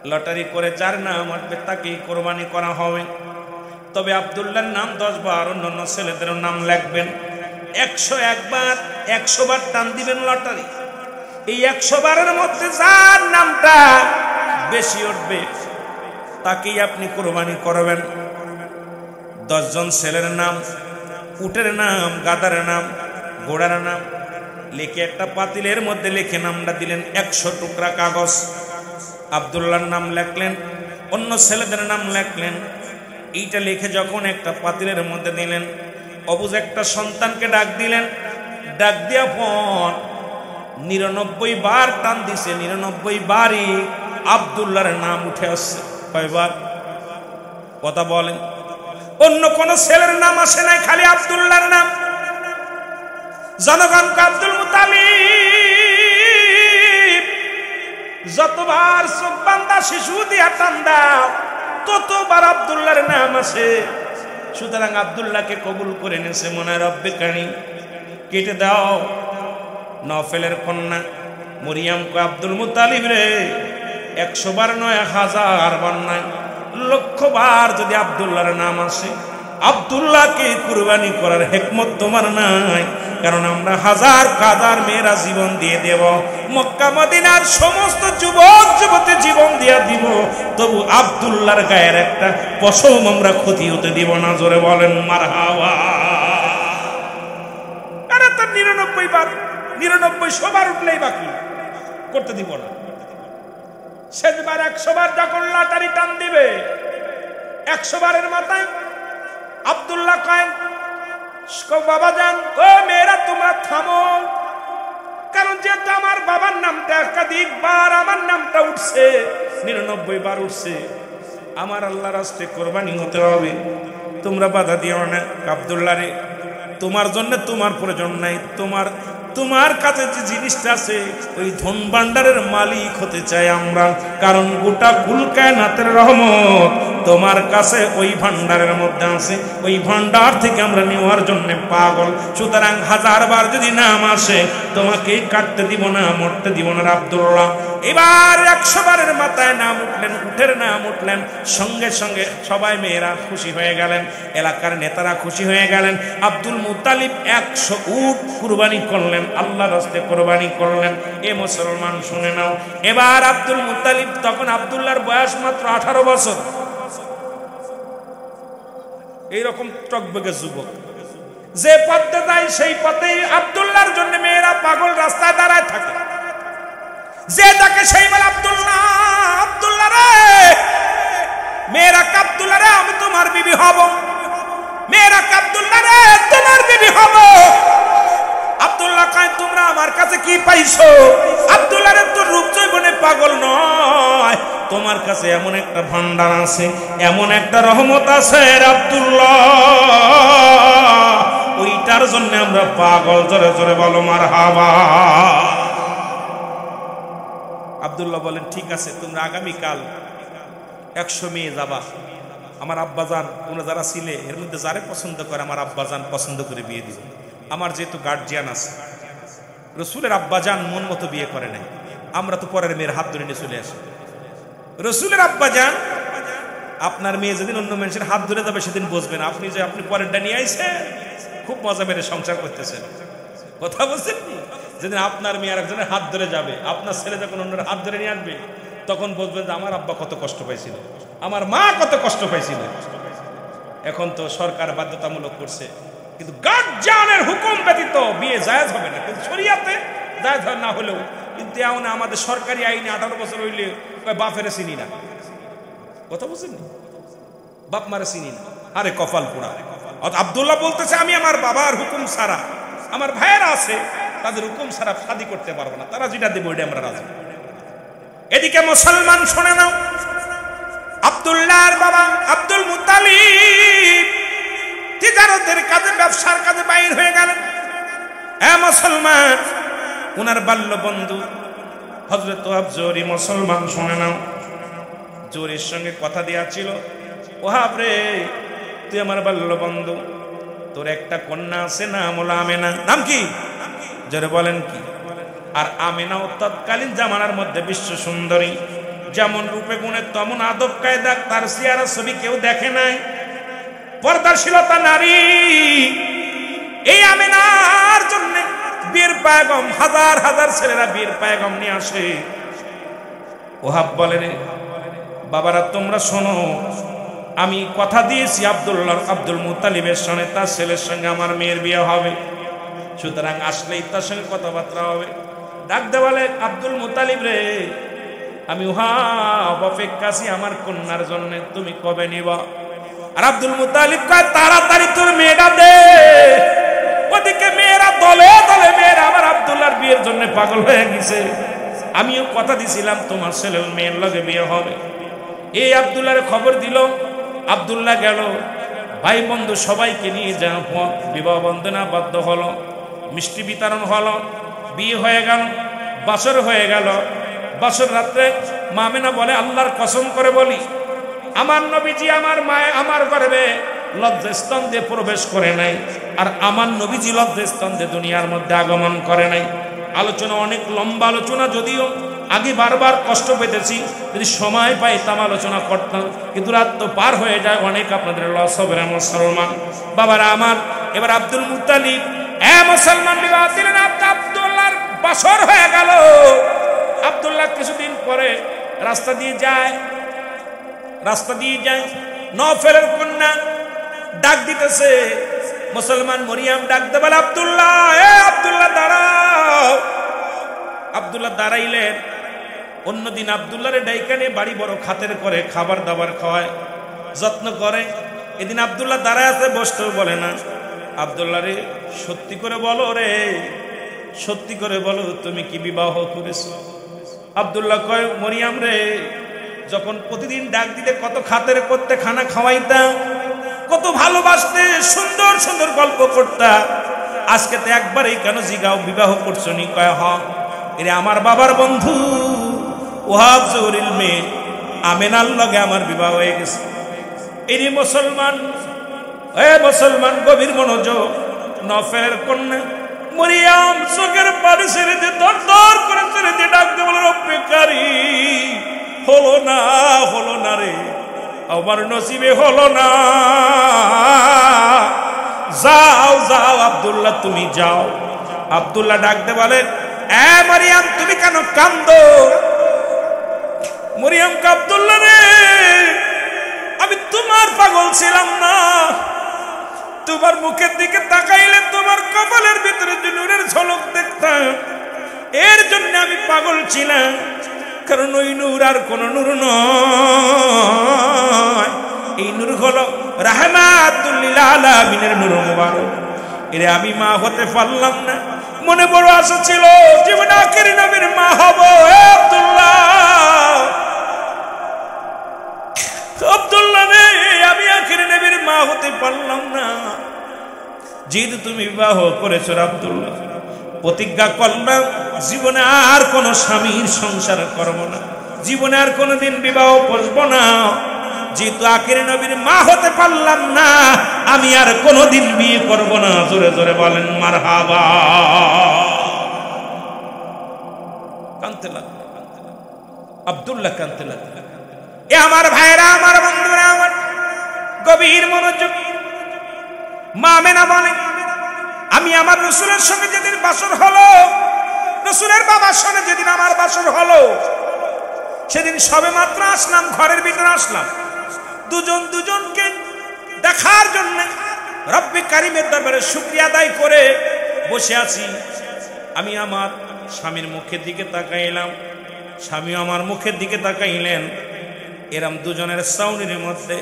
লটারি করে যার নাম আসবে তাকেই কোরবানি করা হবে। তবে আব্দুল্লাহর নাম 10 বার, অন্যান্য ছেলেদের নাম লিখবেন। 101 বার, 100 বার টান দিবেন লটারি। এই 100 বারের মধ্যে যার নামটা বেশি উঠবে তাকেই আপনি কোরবানি করবেন। 10 জন ছেলের নাম, উটের নাম, গাধার নাম, ঘোড়ার নাম লিখে একটা পাতিলের মধ্যে লিখে নামটা দিলেন। 100 টুকরা কাগজ আব্দুল্লাহর নাম লিখলেন, অন্য ছেলেদের নাম লিখলেন। এইটা লিখে যখন একটা পাতিলের মধ্যে দিলেন, অবুজ একটা সন্তানকে ডাক দিলেন। ডাক দেওয়ার পর 99 বার টান দিছে, 99 বারই আব্দুল্লাহর নাম উঠে আসছে। কয়বার? কথা বলেন। অন্য কোন ছেলের নাম আসে নাই, খালি আব্দুল্লাহর নাম। জনগণকে আব্দুল মুত্তালিব যতবার চোখ বান্ধা শিশু দিয়া টান দাও ততবার আব্দুল্লাহর নাম আসে। সুতরাং আব্দুল্লাহকে কবুল করে নিয়েছে। মনে রব্বে কানি কেটে দাও। নফেলের কন্যা মরিয়ামকে আব্দুল মুত্তালিব রে 100 বার নয়, 1000 বার নয়, 1,00,000 বার যদি আব্দুল্লাহর নাম আসে, আব্দুল্লাহকে কুরবানি করার হিকমত তোমার নাই। কারণ আমরা হাজার কাদার মেয়েরা জীবন দিয়ে দেব, মক্কা মদিনার সমস্ত যুবক যুবতী জীবন দিয়ে দিব, তবু আব্দুল্লাহর গায়ের একটা পশম আমরা ক্ষতি হতে দিব না। জোরে বলেন মারহাবা। আরে তো 99 বার, 99 বার উঠলেই বাকি, করতে দিব না। শেষবার 100 বার যখন লটারি টান দিবে, 100 বারের মাথায় আব্দুল্লাহ কয়, বাবা যান, ও মেয়েরা তোমরা থামো। কারণ যেহেতু আমার বাবার নামটা একাধিক বার আমার নামটা উঠছে, 99 বার উঠছে, আমার আল্লাহর রাস্তায় কোরবানি হতে হবে, তোমরা বাধা দিও না। আব্দুল্লাহ রে, তোমার জন্য তোমার প্রয়োজন নাই, তোমার কাছে যে জিনিসটা আছে ওই ধন ভান্ডারের মালিক হতে চাই আমরা। কারণ গোটা কুল কায়নাতের রহমত তোমার কাছে ওই ভান্ডারের মধ্যে আছে, ওই ভান্ডার থেকে আমরা নেওয়ার জন্য পাগল। সুতরাং 1000 বার যদি নাম আসে তোমাকে কাটতে দিব না, মরতে দিব না আব্দুল্লাহ। এবার 100 বারের মাথায় নাম উঠলেন, উঠের নাম উঠলেন, সঙ্গে সঙ্গে সবাই মেয়েরা খুশি হয়ে গেলেন, এলাকার নেতারা খুশি হয়ে গেলেন। আব্দুল মুত্তালিব 100 উট কুরবানি করলেন, আল্লাহর রাস্তায় কুরবানি করলেন। এ মুসলমান শুনে নাও, এবার আব্দুল মুত্তালিব, তখন আব্দুল্লাহর বয়স মাত্র 18 বছর। এইরকম টকবগে যুবক, যে পথে যায় সেই পথে আব্দুল্লাহর জন্য মেয়েরা পাগল রাস্তায় দাঁড়ায় থাকে। যে দেখে সেই বলে, আব্দুল্লাহ, আব্দুল্লাহ রে, মেয়েরা আব্দুল্লাহ রে, আমি তোমার বিবি হব। মেয়েরা আব্দুল্লাহ রে, তোমার বিবি হব। আব্দুল্লাহ কয়, তোমরা আমার কাছে কি পাইছো? আব্দুল্লাহ রে, তোর রূপ জৈবনে পাগল নয়, তোমার কাছে এমন একটা ভান্ডার আছে, এমন একটা রহমত আছে আব্দুল্লাহ, ওইটার জন্য আমরা পাগল। জোরে জোরে বলো মারহাবা। আব্দুল্লাহ বলেন, ঠিক আছে, তোমরা আগামীকাল 100 মেয়ে যাবা। আমার আব্বাজান, তোমরা যারা ছিলে এর মধ্যে যারে পছন্দ করে আমার আব্বাজান পছন্দ করে বিয়ে দিবে। আমার যেহেতু গার্জিয়ান আছে, রসুলের আব্বাজান মন মতো বিয়ে করে নাই, আমরা তো পরের মেয়ের হাত ধরে নিয়ে চলে আসি। রসুলের আব্বাজান, আপনার মেয়ে যেদিন অন্য মানুষের হাত ধরে যাবে সেদিন বসবেন, আপনি যে আপনি পরেরটা নিয়ে আইছেন, খুব মজা মেরে সংসার করতেছেন। কথা বলছেন, যেদিন আপনার মেয়ে আরেকজনের হাত ধরে যাবে, আপনার ছেলে যখন অন্যের হাত ধরে নিয়ে আসবে, তখন বলবেন যে আমার আব্বা কত কষ্ট পাইছিল, আমার মা কত কষ্ট পাইছিল। এখন তো সরকার বাধ্যতামূলক করছে, কিন্তু গার্জিয়ানের হুকুম ব্যতীত বিয়ে জায়েজ হবে না। কিন্তু শরিয়াতে জায়েজ না হলেও কিন্তু এমন আমাদের সরকারি আইনে 18 বছর হইলে বাপেরে চিনি না। কথা বুঝছেন, বাপ মারে চিনি না। আরে কপাল পোড়া। আব্দুল্লাহ বলতেছে, আমি আমার বাবার হুকুম ছাড়া, আমার ভাইয়েরা আছে তাদের হুকুম ছাড়া শাদী করতে পারবো না, তারা যেটা দেবো ওইটা আমরা রাজি। এদিকে মুসলমান শুনে নাও, আব্দুল্লাহর বাবা আব্দুল মুত্তালিব তিজারতের কাজে, ব্যবসার কাজে বাইর হয়ে গেলেন। হ্যাঁ মুসলমান, উনার বাল্য বন্ধু হযরত আবজরি, মুসলমান শুনে নাও, জোরের সঙ্গে কথা দেয়া ছিল, ওহাব রে তুই আমার বাল্য বন্ধু, তোর একটা কন্যা আছে নাম হলো আমেনা। নাম কি? জোরে বলেন কি? আর আমেনা তৎকালীন জামানার মধ্যে বিশ্ব সুন্দরী, যেমন রূপে গুণে তেমন আদব কায়দা, তার চেহারা ছবি কেউ দেখে নাই, পর্দাশীলতা নারী। এই আমেনার জন্য বীর পায়গম, হাজার হাজার ছেলেরা বীর পায়গম নিয়ে আসে। ওহাব বলে রে বাবারা তোমরা শোনো, আমি কথা দিয়েছি আব্দুল মুত্তালিবের সঙ্গে তার ছেলের সঙ্গে আমার মেয়ের বিয়ে হবে, সুতরাং আসলেই তার সঙ্গে কথাবার্তা হবে। ডাক দে বলে আব্দুল মুত্তালিব রে, আমি ওহাব অপেক্ষা আছি আমার কন্যার জন্য, তুমি কবে নিবা? আর আব্দুল মুত্তালিব কয় তাড়াতাড়ি তোর মেয়েটা দে। ওদিকে মেয়েরা দলে দলে মেয়েরা আমার আব্দুল্লাহর বিয়ের জন্য পাগল হয়ে গেছে। আমিও কথা দিছিলাম তোমার ছেলের মেয়ের লগে বিয়ে হবে। এই আব্দুল্লাহর খবর দিল, আব্দুল্লাহ গেল, ভাই বন্ধু সবাইকে নিয়ে যা বিবাহ বন্ধনা বদ্ধ হলো, মিষ্টি বিতরণ হলো, বিয়ে হয়ে গেল, বাসর হয়ে গেল। বাসর রাত্রে মা আমেনা বলে আল্লাহর কসম করে বলি, আমার নবীজি আমার মায়ে আমার গর্ভে লজ্জাস্থান দিয়ে প্রবেশ করে নাই, আর আমার নবীজি লজ্জাস্থান দিয়ে দুনিয়ার মধ্যে আগমন করে নাই। আলোচনা অনেক লম্বা আলোচনা, যদিও আগে বারবার কষ্ট পেতেছি, যদি সময় পাইতাম আলোচনা করতাম, কিন্তু রাত তো পার হয়ে যায়, অনেক আপনাদের লস হবে না মুসলমান বাবারা আমার। এবার আব্দুল মুত্তালিব মুসলমান বিবাহ দিলেন। আব্দুল্লাহর বাসর হয়ে গেল। আব্দুল্লাহ কিছুদিন পরে রাস্তা দিয়ে যায়, নওফেলের কন্যা ডাক দিতেছে, মুসলমান মরিয়াম ডাক দে বলে আব্দুল্লাহ, আব্দুল্লাহ দাঁড়াও। আব্দুল্লাহ দাঁড়াইলেন। অন্যদিন আব্দুল্লাহরে ডাইকা নিয়ে বাড়ি বড় খাতের করে খাবার দাবার খাওয়ায়, যত্ন করে। এদিন আব্দুল্লাহ দাঁড়ায় আছে, বসতেও বলে না। আব্দুল্লাহ রে সত্যি করে বলো রে, সত্যি করে বলো তুমি কি বিবাহ করেছো? আব্দুল্লাহ কয় মরিয়াম রে, যখন প্রতিদিন ডাক দিতে কত খাতের করতে খানা খাওয়াইতাম, কত ভালোবাসতে, সুন্দর সুন্দর গল্প করতাম, আজকে তো একবারই কেন জিগাও বিবাহ করছো নি? কয় হ, এরে আমার বাবার বন্ধু ওহাব জহুরীর মেয়ে আমেনার লগে আমার বিবাহ হয়ে গেছে। এরে মুসলমান, মুসলমান গভীর মনোযোগ। নওফেলের কন্যা মরিয়াম চোখের পানি ছেড়ে দিয়ে দর দর করে ছেড়ে দিয়ে ডাকতে বলে রব্বিকারী, হলো না রে, আমার নসিবে হলো না। যাও যাও আব্দুল্লাহ তুমি যাও। আব্দুল্লাহ ডাকতে বলে মরিয়াম তুমি কেন কান্দো? মরিয়াম কে আব্দুল্লাহ রে, আমি তোমার পাগল ছিলাম না, তোমার মুখের দিকে তাকাইলে তোমার কপালের ভিতরে যে নূরের ঝলক দেখতাম, এর জন্য আমি পাগল ছিলাম। কারণ ওই নূর আর কোন নূর নয়, এই নূর হলো রাহমাতুল লিল আলামিনের নূর মুবারক। এরে আমি মা হতে পারলাম না, মনে বড় আশা ছিল জীবনে আখেরি নবীর মা হব। আব্দুল্লাহ রে, আমি আখেরি নবীর মা হতে পারলাম না। যেহেতু তুমি বিবাহ করেছো আব্দুল্লাহ, প্রতিজ্ঞা করলাম জীবনে আর কোন স্বামীর সংসার করব না, জীবনে আর কোনদিন বিবাহ বসব না। যেহেতু আখেরি নবীর মা হতে পারলাম না, আমি আর কোনদিন বিয়ে করব না। জোরে জোরে বলেন মারহাবা। কাঁদতে লাগলো আব্দুল্লাহ, কাঁদতে লাগলো। এ আমার ভাইরা, আমার বন্ধুরা, আমার গভীর মনোযোগ। মা আমেনা বলে আমি আমার রাসূলের সঙ্গে যেদিন বাসর হলো, রাসূলের বাবার সঙ্গে যেদিন আমার বাসর হলো, সেদিন সবে মাত্র আসলাম, ঘরের ভিতরে আসলাম, দুজন দুজনকে দেখার জন্য রব্বে কারিমের দরবারে শুকরিয়া আদায় করে বসে আছি। আমি আমার স্বামীর মুখের দিকে তাকাইলাম, স্বামী আমার মুখের দিকে তাকাইলেন। এরম দুজনের সাউনির মধ্যে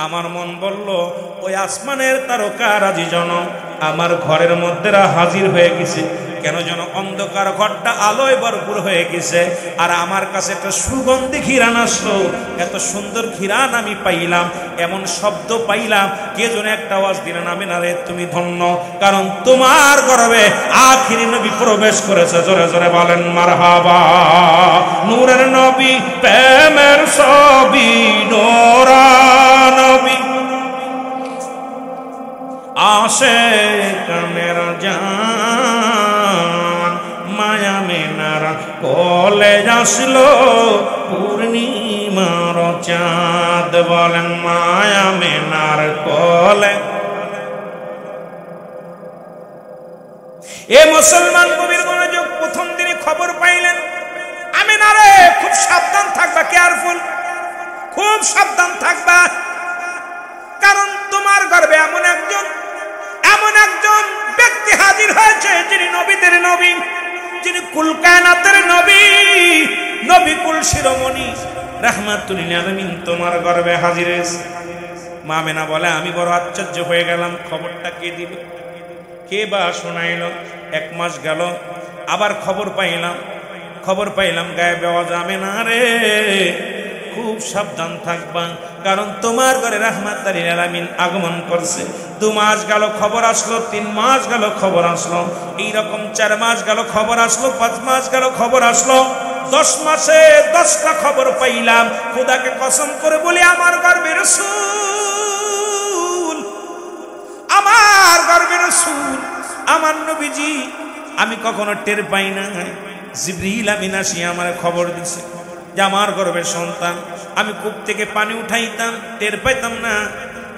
আমার মন বলল ওই আসমানের তারকা রাজি জন আমার ঘরের মধ্যে হাজির হয়ে গেছে। কেন যেন অন্ধকার ঘরটা আলোয় ভরপুর হয়ে গেছে, আর আমার কাছে একটা সুগন্ধি ঘিরান আসলো। এত সুন্দর ঘিরান আমি পাইলাম, এমন শব্দ পাইলাম, কে যেন একটা আওয়াজ দিলেন আমেনা রে তুমি ধন্য, কারণ তোমার গর্ভে আখিরি নবী প্রবেশ করেছে। জোরে জোরে বলেন মারহাবা। নূরের নবী প্রেমের ছবি নোরা নবী আশিকানের জান মায়া মিনার কোলে আসলো পূর্ণিমার চাঁদ বলেন মায়া মিনার কোলে। এ মুসলমান কবির মনোযোগ প্রথম দিনে খবর পাইলেন আমিনারে খুব সাবধান থাকবা, কেয়ারফুল, খুব সাবধান থাকবা, কারণ তোমার গর্ভে এমন একজন ব্যক্তি হাজির হয়েছে যিনি নবীদের নবী, যিনি কুল কায়নাতের নবী, নবী কুল শিরোমণি রাহমাতুল লিল আলামিন তোমার গর্ভে হাজির হয়েছে। মা আমিনা বলে আমি বড় আশ্চর্য হয়ে গেলাম, খবরটা কে দিল, কে বা শোনাইল? 1 মাস গেল, আবার খবর পাইলাম গায়েবে আওয়াজ আমিনা রে খুব সাবধান থাকবা, কারণ তোমার ঘরে রাহমাতুল লিল আলামিন আগমন করছে। 2 মাস গেল খবর আসলো, 3 মাস গেল খবর আসলো, এইরকম 4 মাস গেল খবর আসলো, 5 মাস গেল খবর আসলো, 10 মাসে 10টা খবর পাইলাম। খোদাকে কসম করে বলি আমার গর্ভে রাসূল, আমার গর্ভে রাসূল, আমার নবীজি আমি কখনো টের পাই না। জিবরিল আমিন আসিয়া আমার খবর দিছে যে আমার গর্ভের সন্তান। আমি কূপ থেকে পানি উঠাইতাম, টের পাইতাম না,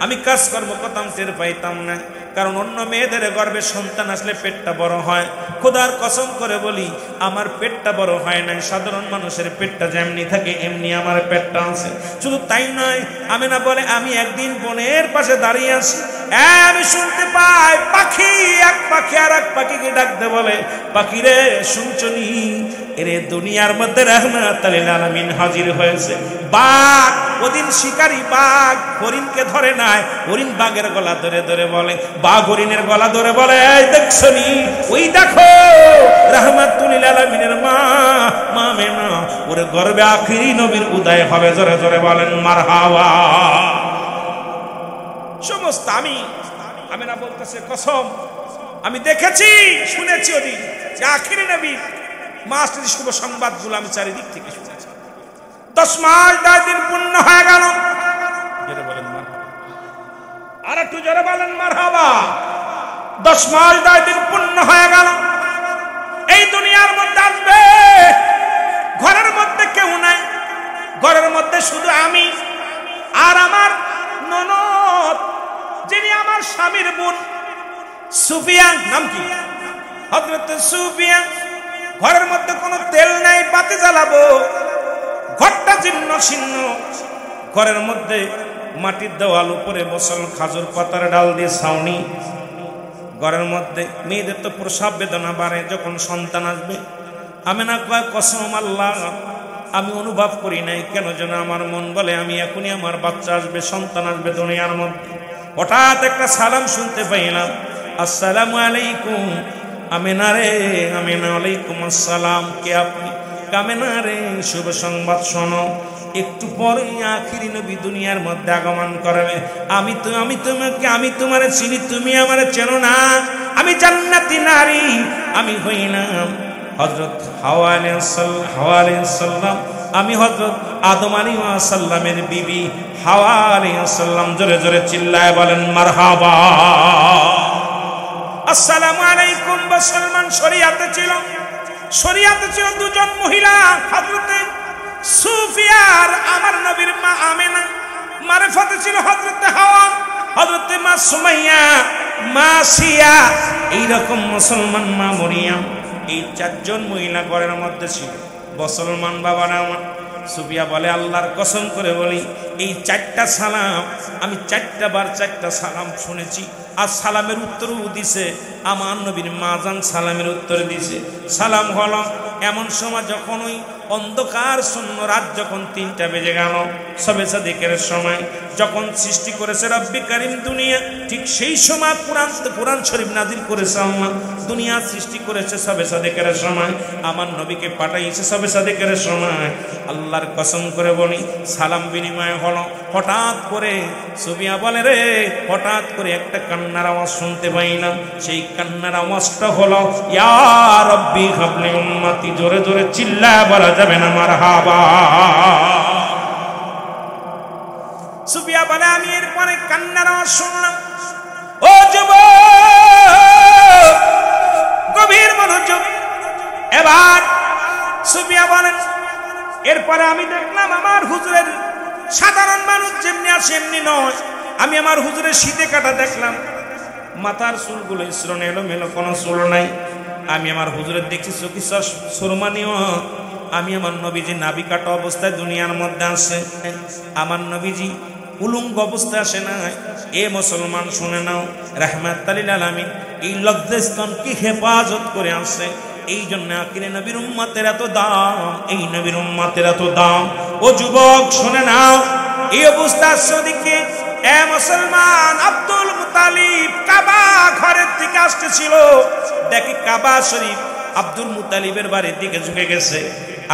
আমি কাজকর্ম করতাম, টের পাইতাম না, কারণ অন্য মেয়েদের গর্ভে সন্তান আসলে পেটটা বড় হয়। খোদার কসম করে বলি আমার পেটটা বড় হয় নাই, সাধারণ মানুষের পেটটা যেমনি থাকে এমনি আমার পেটটা আছে। শুধু তাই নয়, আমিনা বলে আমি একদিন বনের পাশে দাঁড়িয়ে আছি, আমি শুনতে পাই পাখি, এক পাখি আর এক পাখিকে ডাকতে বলে পাখি রে শুনছনি, এরে দুনিয়ার মধ্যে রাহমাতুল লিল আলামিন হাজির হয়েছে। বাঘ, ওদিন শিকারী বাঘ হরিণকে ধরে নাই, হরিণ বাঘের গলা ধরে ধরে বলে, বাঘ হরিণের গলা ধরে বলে এই দেখছনি, ওই দেখো রাহমাতুল লিল আলামিনের মা আমিনা, ওরে গর্ভে আখিরি নবীর উদয় হবে। জোরে জোরে বলেন মারহাবা। সমস্ত আমিনা বলতেছে কসম আমি দেখেছি, শুনেছি ওদিন যে আখিরি নবী মাসের শুভ সংবাদগুলো আমি চারিদিক থেকে শুনেছি। 10 মাস 10 দিন পূর্ণ হয়ে গেল। জোরে বলেন মারহাবা, আর একটু জোরে বলেন মারহাবা। 10 মাস 10 দিন পূর্ণ হয়ে গেল। এই দুনিয়ার মধ্যে আসবে, ঘরের মধ্যে কেউ নাই, ঘরের মধ্যে শুধু আমি আর আমার ননদ, যিনি আমার স্বামীর বোন সুফিয়া, নাম কি হযরত সুফিয়া। ঘরের মধ্যে কোনো তেল নাই, বাতি জ্বালাবো, ঘরটা জীর্ণ শীর্ণ, ঘরের মধ্যে মাটির দেওয়াল, উপরে বসল খাজুর পাতার ডাল দিয়ে ছাউনি। ঘরের মধ্যে মেয়েদের তো প্রসব বেদনা বাড়ে যখন সন্তান আসবে। আমিনা কয় কসম আল্লাহ আমি অনুভব করি নাই, কেন যেন আমার মন বলে আমি এখনই আমার বাচ্চা আসবে, সন্তান আসবে দুনিয়ার মধ্যে। হঠাৎ একটা সালাম শুনতে পাইলাম, আসসালামু আলাইকুম। আমিনা রে, আমিনা ওয়ালাইকুম আসসালাম, কে আপনি? আমিনা রে শুভ সংবাদ শোনো, একটু পরে আখিরি নবী দুনিয়ার মধ্যে আগমন করবে। আমি তোমারে চিনি, তুমি আমারে চেনো না। আমি জান্নাতি নারী, আমি হই না হযরত হাওয়া আলাইহিস সালাম, আমি হযরত আদম আলাইহিস সালামের বিবি হাওয়া আলাইহিস সালাম। জোরে জোরে চিল্লায় বলেন মারহাবা। আসসালামু আলাইকুম। মুসলমান শরিয়াতে ছিল দুজন মহিলা, হযরতে সুফিয়ার আমার নবীর মা আমিনা, মারিফাতে ছিল হযরতে হাওয়া, হযরতে মা সুমাইয়া, মা সিয়া, এইরকম মুসলমান মা মরিয়ম। এই 4 জন মহিলা ঘরের মধ্যে ছিল। মুসলমান বাবারা আমার, সুফিয়া বলে আল্লাহর কসম করে বলি এই 4টা সালাম আমি 4টা বার 4টা সালাম শুনেছি, আর সালামের উত্তরও দিছে আমার নবীর মা জান, সালামের উত্তর দিছে। সালাম হলো এমন সময় যখন ওই অন্ধকার শূন্য রাত যখন 3টা বেজে গেল, সবে সাদিকের সময় যখন সৃষ্টি করেছে রব্বি কারীম দুনিয়া, ঠিক সেই সময় কোরআন শরীফ নাজিল করেছে আল্লাহ। দুনিয়া সৃষ্টি করেছে সবে সাদিকের সময়, আমার নবীকে পাঠাইছে সবে সাদিকের সময়। আল্লাহর কসম করে বলি সালাম বিনিময় হলো। হঠাৎ করে সুফিয়া বলে রে, হঠাৎ করে একটা কান্নার আওয়াজ শুনতে পাইলাম। সেই কান্নার আওয়াজটা হলো ইয়া রব্বি হাবলি উম্মতি জোরে জোরে চিল্লা বলা যাবে না মারহাবা? সুফিয়া বলে আমি এরপরে কান্নার আওয়াজ শুনলাম। ও যুবক, গভীর মনোযোগ। এবার সুফিয়া বলেন এরপরে আমি দেখলাম আমার হুজুরের সাধারণ মানুষ যেমনি আসে এমনি নয়, আমি আমার হুজুরের শীতে কাটা দেখলাম, মাথার চুলগুলো শ্রণ এলোমেলো, কোনো চুল নাই। আমি আমার হুজুরের দেখছি চোখি সুরমানীয়। আমি আমার নবীজি নাভি কাটা অবস্থায় দুনিয়ার মধ্যে আসে। আমার নবীজি উলঙ্গ অবস্থায় আসে না। এ মুসলমান শুনে নাও, রাহমাতুল লিল আলামিন এই লজ্জাস্থানকে হেফাজত করে আসে। এই জন্য আখিরে নবীর উম্মতের এত দাম, এই নবীর উম্মতের এত দাম। ও যুবক শুনে নাও, এই অবস্থা সদিকে এ মুসলমান আব্দুল মুতালিব কাবা ঘরের দিকে আসতেছিল। দেখি কাবা শরীফ আব্দুল মুতালিবের বাড়ির দিকে ঝুঁকে গেছে।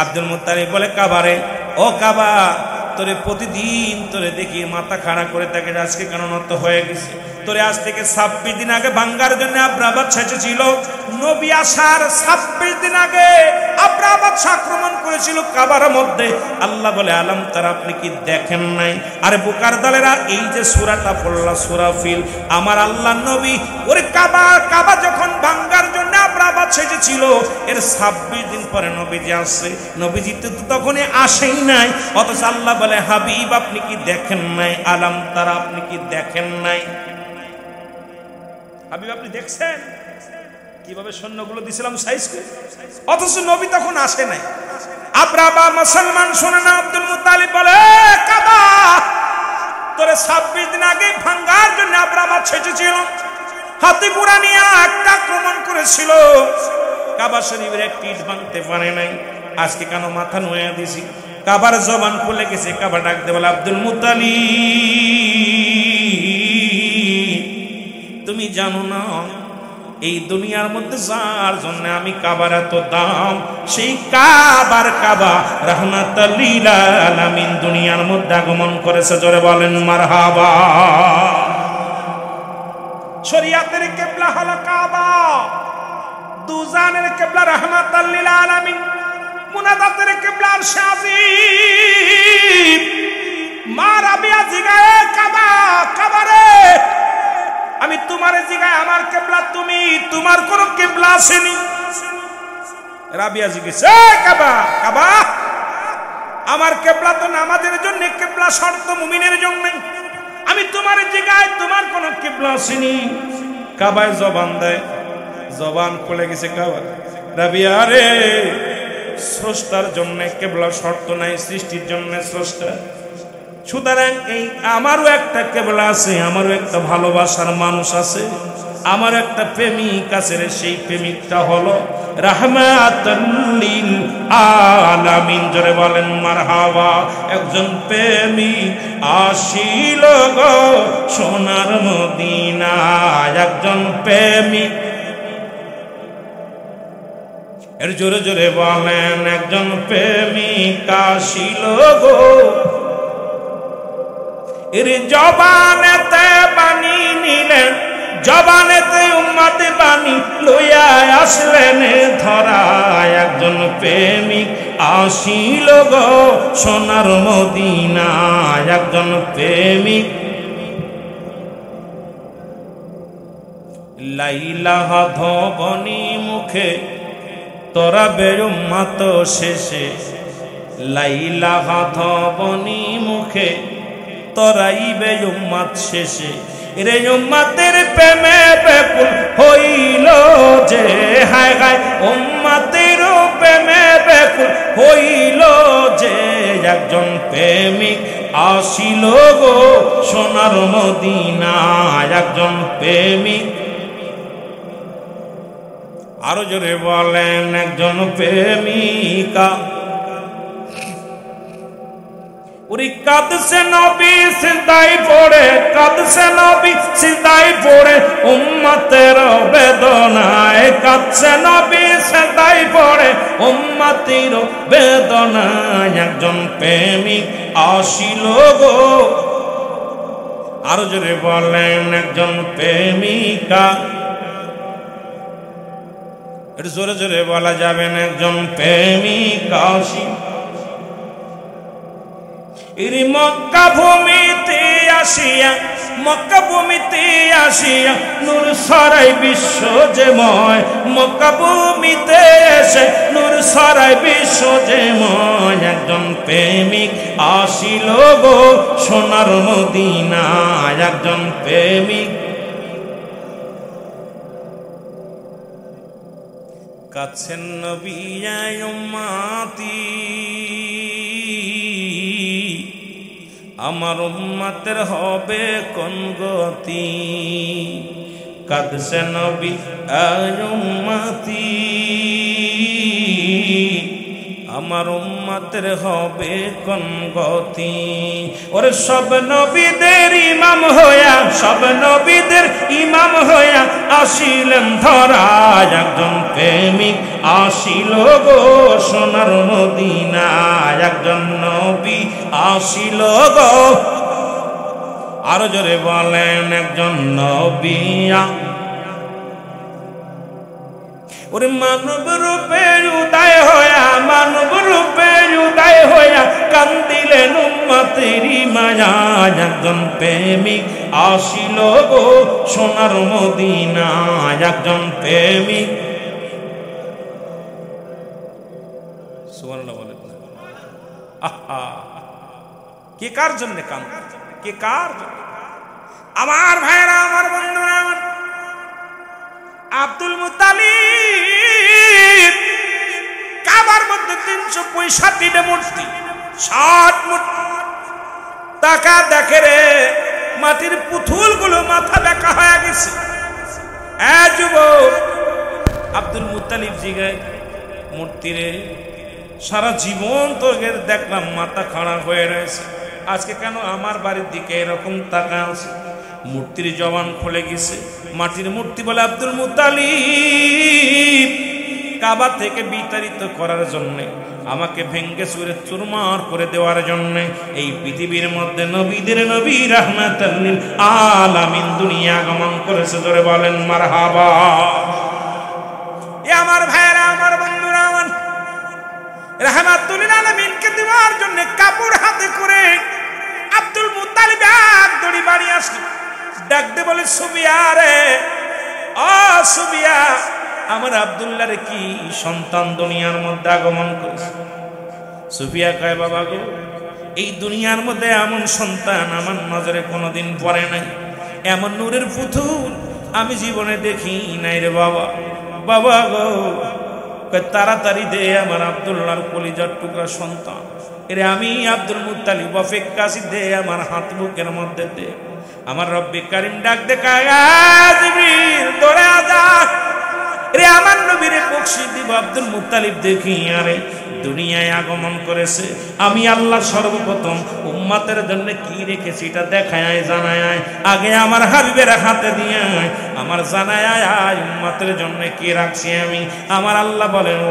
আব্দুল মুতালিব বলে কাবারে, ও কাবা, তোরে প্রতিদিন তোরে দেখি মাথা খাড়া করে থাকে, আজকে কেন নত হয়ে গেছে? তোরে আজ থেকে 26 দিন আগে ভাঙ্গার জন্য আব্রাহাত ছেঁচেছিল। নবী আসার 26 দিন আগে আব্রাহাত আক্রমণ করেছিল কাবার মধ্যে। আল্লাহ বলে আলম তারা, আপনি কি দেখেন নাই? আরে বোকার দলেরা, এই যে সূরাটা পড়লা সূরা ফিল, আমার আল্লাহ নবী ওরে কাবা যখন ভাঙ্গার জন্য আব্রাহাত ছেঁচেছিল, এর 26 দিন পরে নবীজি আসছে। নবীজি তো তখনই আসেই নাই, অথচ আল্লাহ বলে হাবিব আপনি কি দেখেন নাই? আলম তারা, আপনি কি দেখেন নাই? হাবিব আপনি দেখছেন কিভাবে সৈন্যগুলো দিছিলাম সাইজ করে, অথচ নবী তখন আসে নাই। আব্রাহা মুসলমান শুনে না, আব্দুল মুতালিব বলে কাবা, তোরে 26 দিন আগে ভাঙ্গার জন্য আব্রাহা ছেঁচেছিল, হাতি পুরা নিয়ে একটা আক্রমণ করেছিল, কাবা শরীফের একটি ইট ভাঙতে পারে নাই। আজকে কেন মাথা নুয়ে দিছি? কাবার জবান খুলে গেছে। কাবা ডাক দে বলে আব্দুল মুতালিব, তুমি জানো না এই দুনিয়ার মধ্যে যার জন্য আমি কাবার এত দাম, সেই কাবার কাবা রাহমাতুল লিল আলামিন দুনিয়ার মধ্যে আগমন করেছে। জোরে বলেন মারহাবা। শরিয়াতের কিবলা হলো কাবা, দুজানের কিবলা রাহমাতুল লিল আলামিন, মুনাজাতের কিবলা আরশে আজিম। মা রাবিয়া জিগায়ে কাবা, কাবারে আমি তোমার জিগায় আমার কিবলা তুমি, তোমার কোন কিবলা আসেনি? রাবিয়া জিজ্ঞেসে কাবা, কাবা আমার কিবলা তো নামাজের জন্য, কিবলা শর্ত মুমিনের জন্য, আমি তোমার জিগায় তোমার কোন কিবলা আসেনি। কাবায় জবান দেয়, জবান খুলে গেছে কাবা। রাবিয়া রে, স্রষ্টার জন্য কিবলা শর্ত নাই, সৃষ্টির জন্য স্রষ্টা। সুতরাং এই আমারও একটা কিবলা আছে, আমারও একটা ভালোবাসার মানুষ আছে, আমার একটা প্রেমিক আছে রে, সেই প্রেমিকটা হলো রাহমাতুল লিল আলামিন। জোরে বলেন মারহাবা। একজন প্রেমিক আসিল গো সোনার মদিনায়, একজন প্রেমিক, এর জোরে জোরে বলেন একজন প্রেমিক আসিল গো, এর জবানেতে বাণী নিলেন, জবানেতে উম্মতে বাণী লইয়া আসলেন ধরায়। একজন প্রেমিক আসিল গো সোনার মদিনায়, একজন প্রেমিক। লাইলা ধবনি মুখে তোরা বেউম্মত শেষে, লাইলা ধবনি মুখে তোরাইবে উম্মত শেষে। রে উম্মতের প্রেমে বেকুল হইল যে, হায় হায় উম্মতের প্রেমে বেকুল হইল যে, একজন প্রেমিক আসিল গো সোনার মদিনায়, একজন প্রেমিক। আরো জোরে বলেন একজন প্রেমিকা। উরি কাঁদছে নবী সিজদায় পড়ে, কাঁদছে নবী সিজদায় পড়ে উম্মতের বেদনায়, কাঁদছে নবী সিজদায় পড়ে উম্মতের বেদনায়, একজন প্রেমিক আসিল গো। আরো জোরে বলেন একজন প্রেমিকা। এটা জোরে জোরে বলা যাবে না। একজন প্রেমিক আশিক ইরি মক্কা ভূমিতে আসিয়া, মক্কা ভূমিতে আসিয়া নূর ছড়াই বিশ্ব যে ময়, মক্কা ভূমিতে এসে নূর ছড়াই বিশ্ব যে ময়। একজন প্রেমিক আসিল গো সোনার মদিনায়, একজন প্রেমিক কাছেন নবী আয় উম্মতি, আমার উম্মতের হবে কোন গতি। কাঁদছে নবী আয় উম্মতি, আমার উম্মতের হবে কোন গতি। ওরে সব নবীদের ইমাম হইয়া, সব নবীদের ইমাম হইয়া আসিলেন ধরায়, একজন প্রেমিক আসিল গো সোনার মদিনায়, একজন নবী আসিল গো। আরো জোরে বলেন একজন নবী। ওরে মানব রূপে উদয় হইয়া, মানব রূপে উদয় হইয়া কান্দিলেন উম্মতেরি মায়ায়, একজন প্রেমিক আসিল গো সোনার মদিনায়, একজন প্রেমিক। সুবহানাল্লাহ বলেন। আহা, কে কার জন্য কাঁদছে, কে কার জন্য? আমার ভাইরা, আমার বন্ধুরা, আব্দুল মুত্তালিব কাবার মধ্যে 365টা মূর্তি, 60 মূর্তি। টাকা দেখে রে, মাটির পুতুলগুলো মাথা বেঁকা হয়ে গেছে। যুবক আব্দুল মুত্তালিব জিগায়, মূর্তি রে সারা জীবন তো দেখলাম মাথা খাড়া হয়ে রয়েছে, আজকে কেন আমার বাড়ির দিকে এরকম তাকা আছে? মূর্তির জবান খুলে গেছে। মাটির মূর্তি বলে, আব্দুল মুত্তালিব কাবা থেকে বিতাড়িত করার জন্য, আমাকে ভেঙ্গে চুরে চুরমার করে দেওয়ার জন্য এই পৃথিবীর মধ্যে নবীদের নবী রাহমাতুল লিল আলামিন দুনিয়া আগমন করেছে। জোরে বলেন মারহাবা। এ আমার ভাইরা, আমার বন্ধুরা, আমার রাহমাতুল লিল আলামিনকে দেওয়ার জন্য কাপড় হাতে করে আব্দুল মুত্তালিব এক দড়ি বাড়ি আসলো। ডাকতে বলে, সুবিয়া রে, ও সুবিয়া, আমার আব্দুল্লাহ রে কি সন্তান দুনিয়ার মধ্যে আগমন করেছে? সুফিয়া কয়, বাবা গো, এই দুনিয়ার মধ্যে এমন সন্তান আমার নজরে কোনোদিন পড়ে নাই, এমন নূরের পুতুল আমি জীবনে দেখি নাই রে বাবা। বাবা গো, তাড়াতাড়ি দে আমার আব্দুল্লাহর কলিজার টুকরা সন্তান, এরে আমি আব্দুল মুত্তালিব অপেক্ষাছি, দে আমার হাত বুকের মধ্যে দে। আমার রব্বে কারিম ডাক দেখায়, জিবরিল দৌড়ে আজা রে, আমার নবীরে বকশি দিব। আব্দুল মুত্তালিব দেখি আরে দুনিয়ায় আগমন করেছে, আমি আল্লাহ সর্বপ্রথম উম্মতের জন্য কি রেখেছি এটা দেখায় জানায়, আগে আমার হাবিবের হাতে দিয়ে আমার জানায় উম্মতের জন্য কি রাখছি আমি। আমার আল্লাহ বলেন,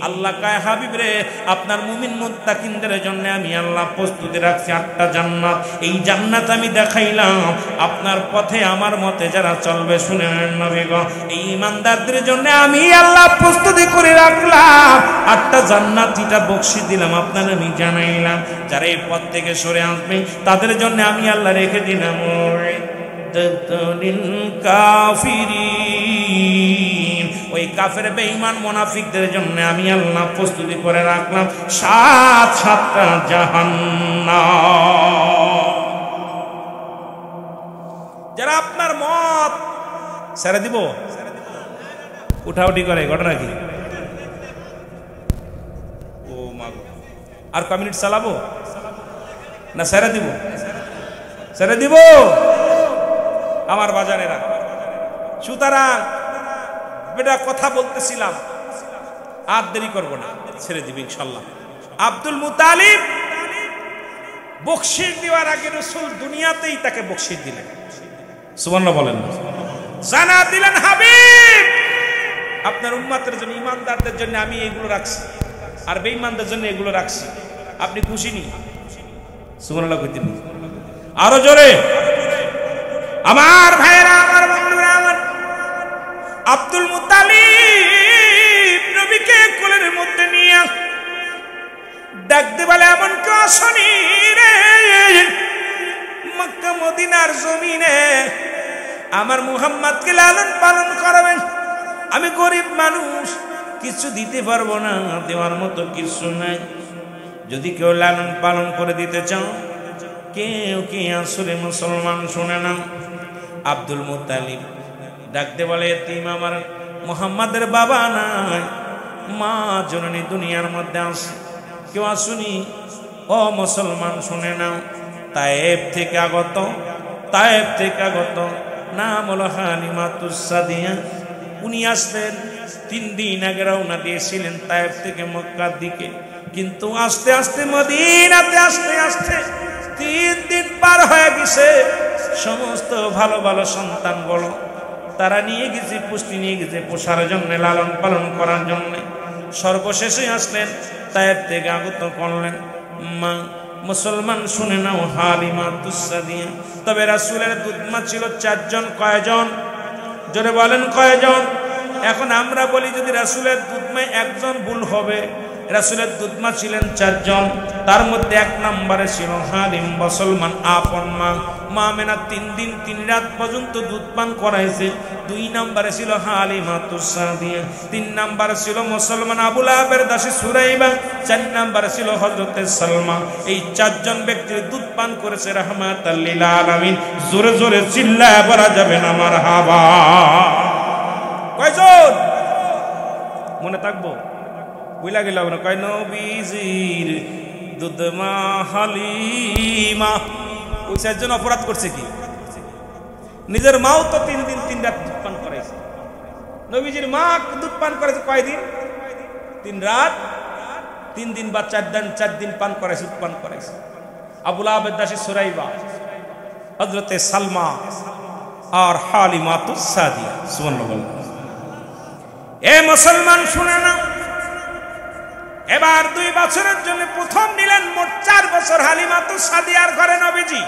আল্লাহ কয়, হাবিব রে, আপনার মুমিন মুত্তাকিনদের জন্য আমি আল্লাহ প্রস্তুতি রাখছি 8টা জান্নাত। এই জান্নাত আমি দেখাইলাম আপনার পথে আমার মতে যারা চলবে। শুনেন নবী গো, এই ইমানদারদের জন্য আমি আল্লাহ প্রস্তুতি করে রাখলাম 8টা জান্নাত, এটা বকশিশ দিলাম আপনার, আমি জানাইলাম। যারা এই পথ থেকে সরে আসবে তাদের জন্য আমি আল্লাহ রেখে দিলাম কাফিরিন, ওই কাফের বেঈমান মুনাফিকদের জন্য আমি আল্লাহ প্রস্তুতি করে রাখলাম 7টা জাহান্নাম। যারা আপনার মত ছেড়ে দিব, উঠাউঠি করে, ঘটনা কি? ও মা, আর কয় মিনিট চালাবো না ছেড়ে দিব? ছেড়ে দিব আমার বাজারেরা। সুতরাং বেটা কথা বলতেছিলাম, আর দেরি করবো না, ছেড়ে দিবি ইনশাল্লাহ। আব্দুল মুত্তালিব বকশিশ দেওয়ার আগে রাসূল দুনিয়াতেই তাকে বকশিশ দিলেন। সুবহানাল্লাহ বলেন না? জানা দিলেন, হাবিব আপনার উম্মতের জন্য, ইমানদারদের জন্য আমি এগুলো রাখছি, আর বেঈমানদের জন্য এগুলো রাখছি, আপনি খুশি নি? সুবহানাল্লাহ কইতেন আরো জোরে। আমার ভাইরা, আমার বন্ধুরা, আমার আব্দুল মুত্তালিব নবীকে কোলের মধ্যে নিয়ে ডাকতে বলে, এমন কেউ আসনি রে মক্কা মদিনার জমিনে আমার মুহাম্মদকে লালন পালন করবেন। আমি গরিব মানুষ, কিছু দিতে পারবো না, দেওয়ার মতো কিছু নাই। যদি কেউ লালন পালন করে দিতে চাও, কেউ কি আসলে মুসলমান শুনে না। আব্দুল মুত্তালিব ডাকতে বলে, এতিম আমার মুহাম্মাদের বাবা নাই, মা জননী দুনিয়ার মধ্যে আছে, কেউ আসুনি। ও মুসলমান শুনে নাও, তায়েব থেকে আগত নাম হলো হালিমাতুস সাদিয়া। উনি আসলেন 3 দিন আগে রওনা দিয়েছিলেন তায়েব থেকে মক্কার দিকে, কিন্তু আস্তে আস্তে মদিনাতে আস্তে 3 দিন পার হয়ে গেছে। সমস্ত ভালো ভালো সন্তান বলো, তারা নিয়ে গেছে, পুষ্টি নিয়ে গেছে পোষার জন্য, লালন পালন করার জন্য। সর্বশেষে আসলেন তায়েব থেকে আগত করলেন মা। মুসলমান শুনে নাও, হালিমাতুস সাদিয়া। তবে রাসূলের দুধমা ছিল 4 জন। কয়জন? জোরে বলেন কয়জন? এখন আমরা বলি যদি রাসূলের দুধমায় 1 জন ভুল হবে। রাসূলের দুধমা ছিলেন 4 জন, তার মধ্যে 1 নম্বরে ছিল হালিম, মুসলমান আপন মা। মা মেনা 3 দিন 3 রাত পর্যন্ত দুধ পান করাইছে। 2 নম্বরে ছিল হালিমাতুস সাদিয়া। 3 নম্বরে ছিল মুসলমান আবু লাহাবের দাসী সুরাইবা। 4 নম্বরে ছিল হযরতে সালমা। এই 4 জন ব্যক্তির দুধ পান করেছে রাহমাতাল লিল আলামিন। জোরে জোরে চিল্লায় বলা যাবে না মারহাবা। কয়জন মনে থাকবো? বুঝলা গেল না? কয় নবীজির দুধমা হালিমা। ওই 4 জন অপরাধ করছে কি? নিজের মাও তো 3 দিন 3 রাত দুধ পান করাইছে। নবীজির মা দুধ পান করেছে কয়দিন? 3 রাত 3 দিন বা 4 দিন পান করাইছে, দুধ পান করাইছে। আবু লাহাবের দাসী সুরাইবা, হযরতে সালমা আর হালিমাতুস সাদিয়া। সুবহানাল্লাহ। এ মুসলমান শুনে না, এবার 2 বছরের জন্য প্রথম নিলেন, মোট 4 বছর হালিমাতুস সাদিয়ার ঘরে নবীজি।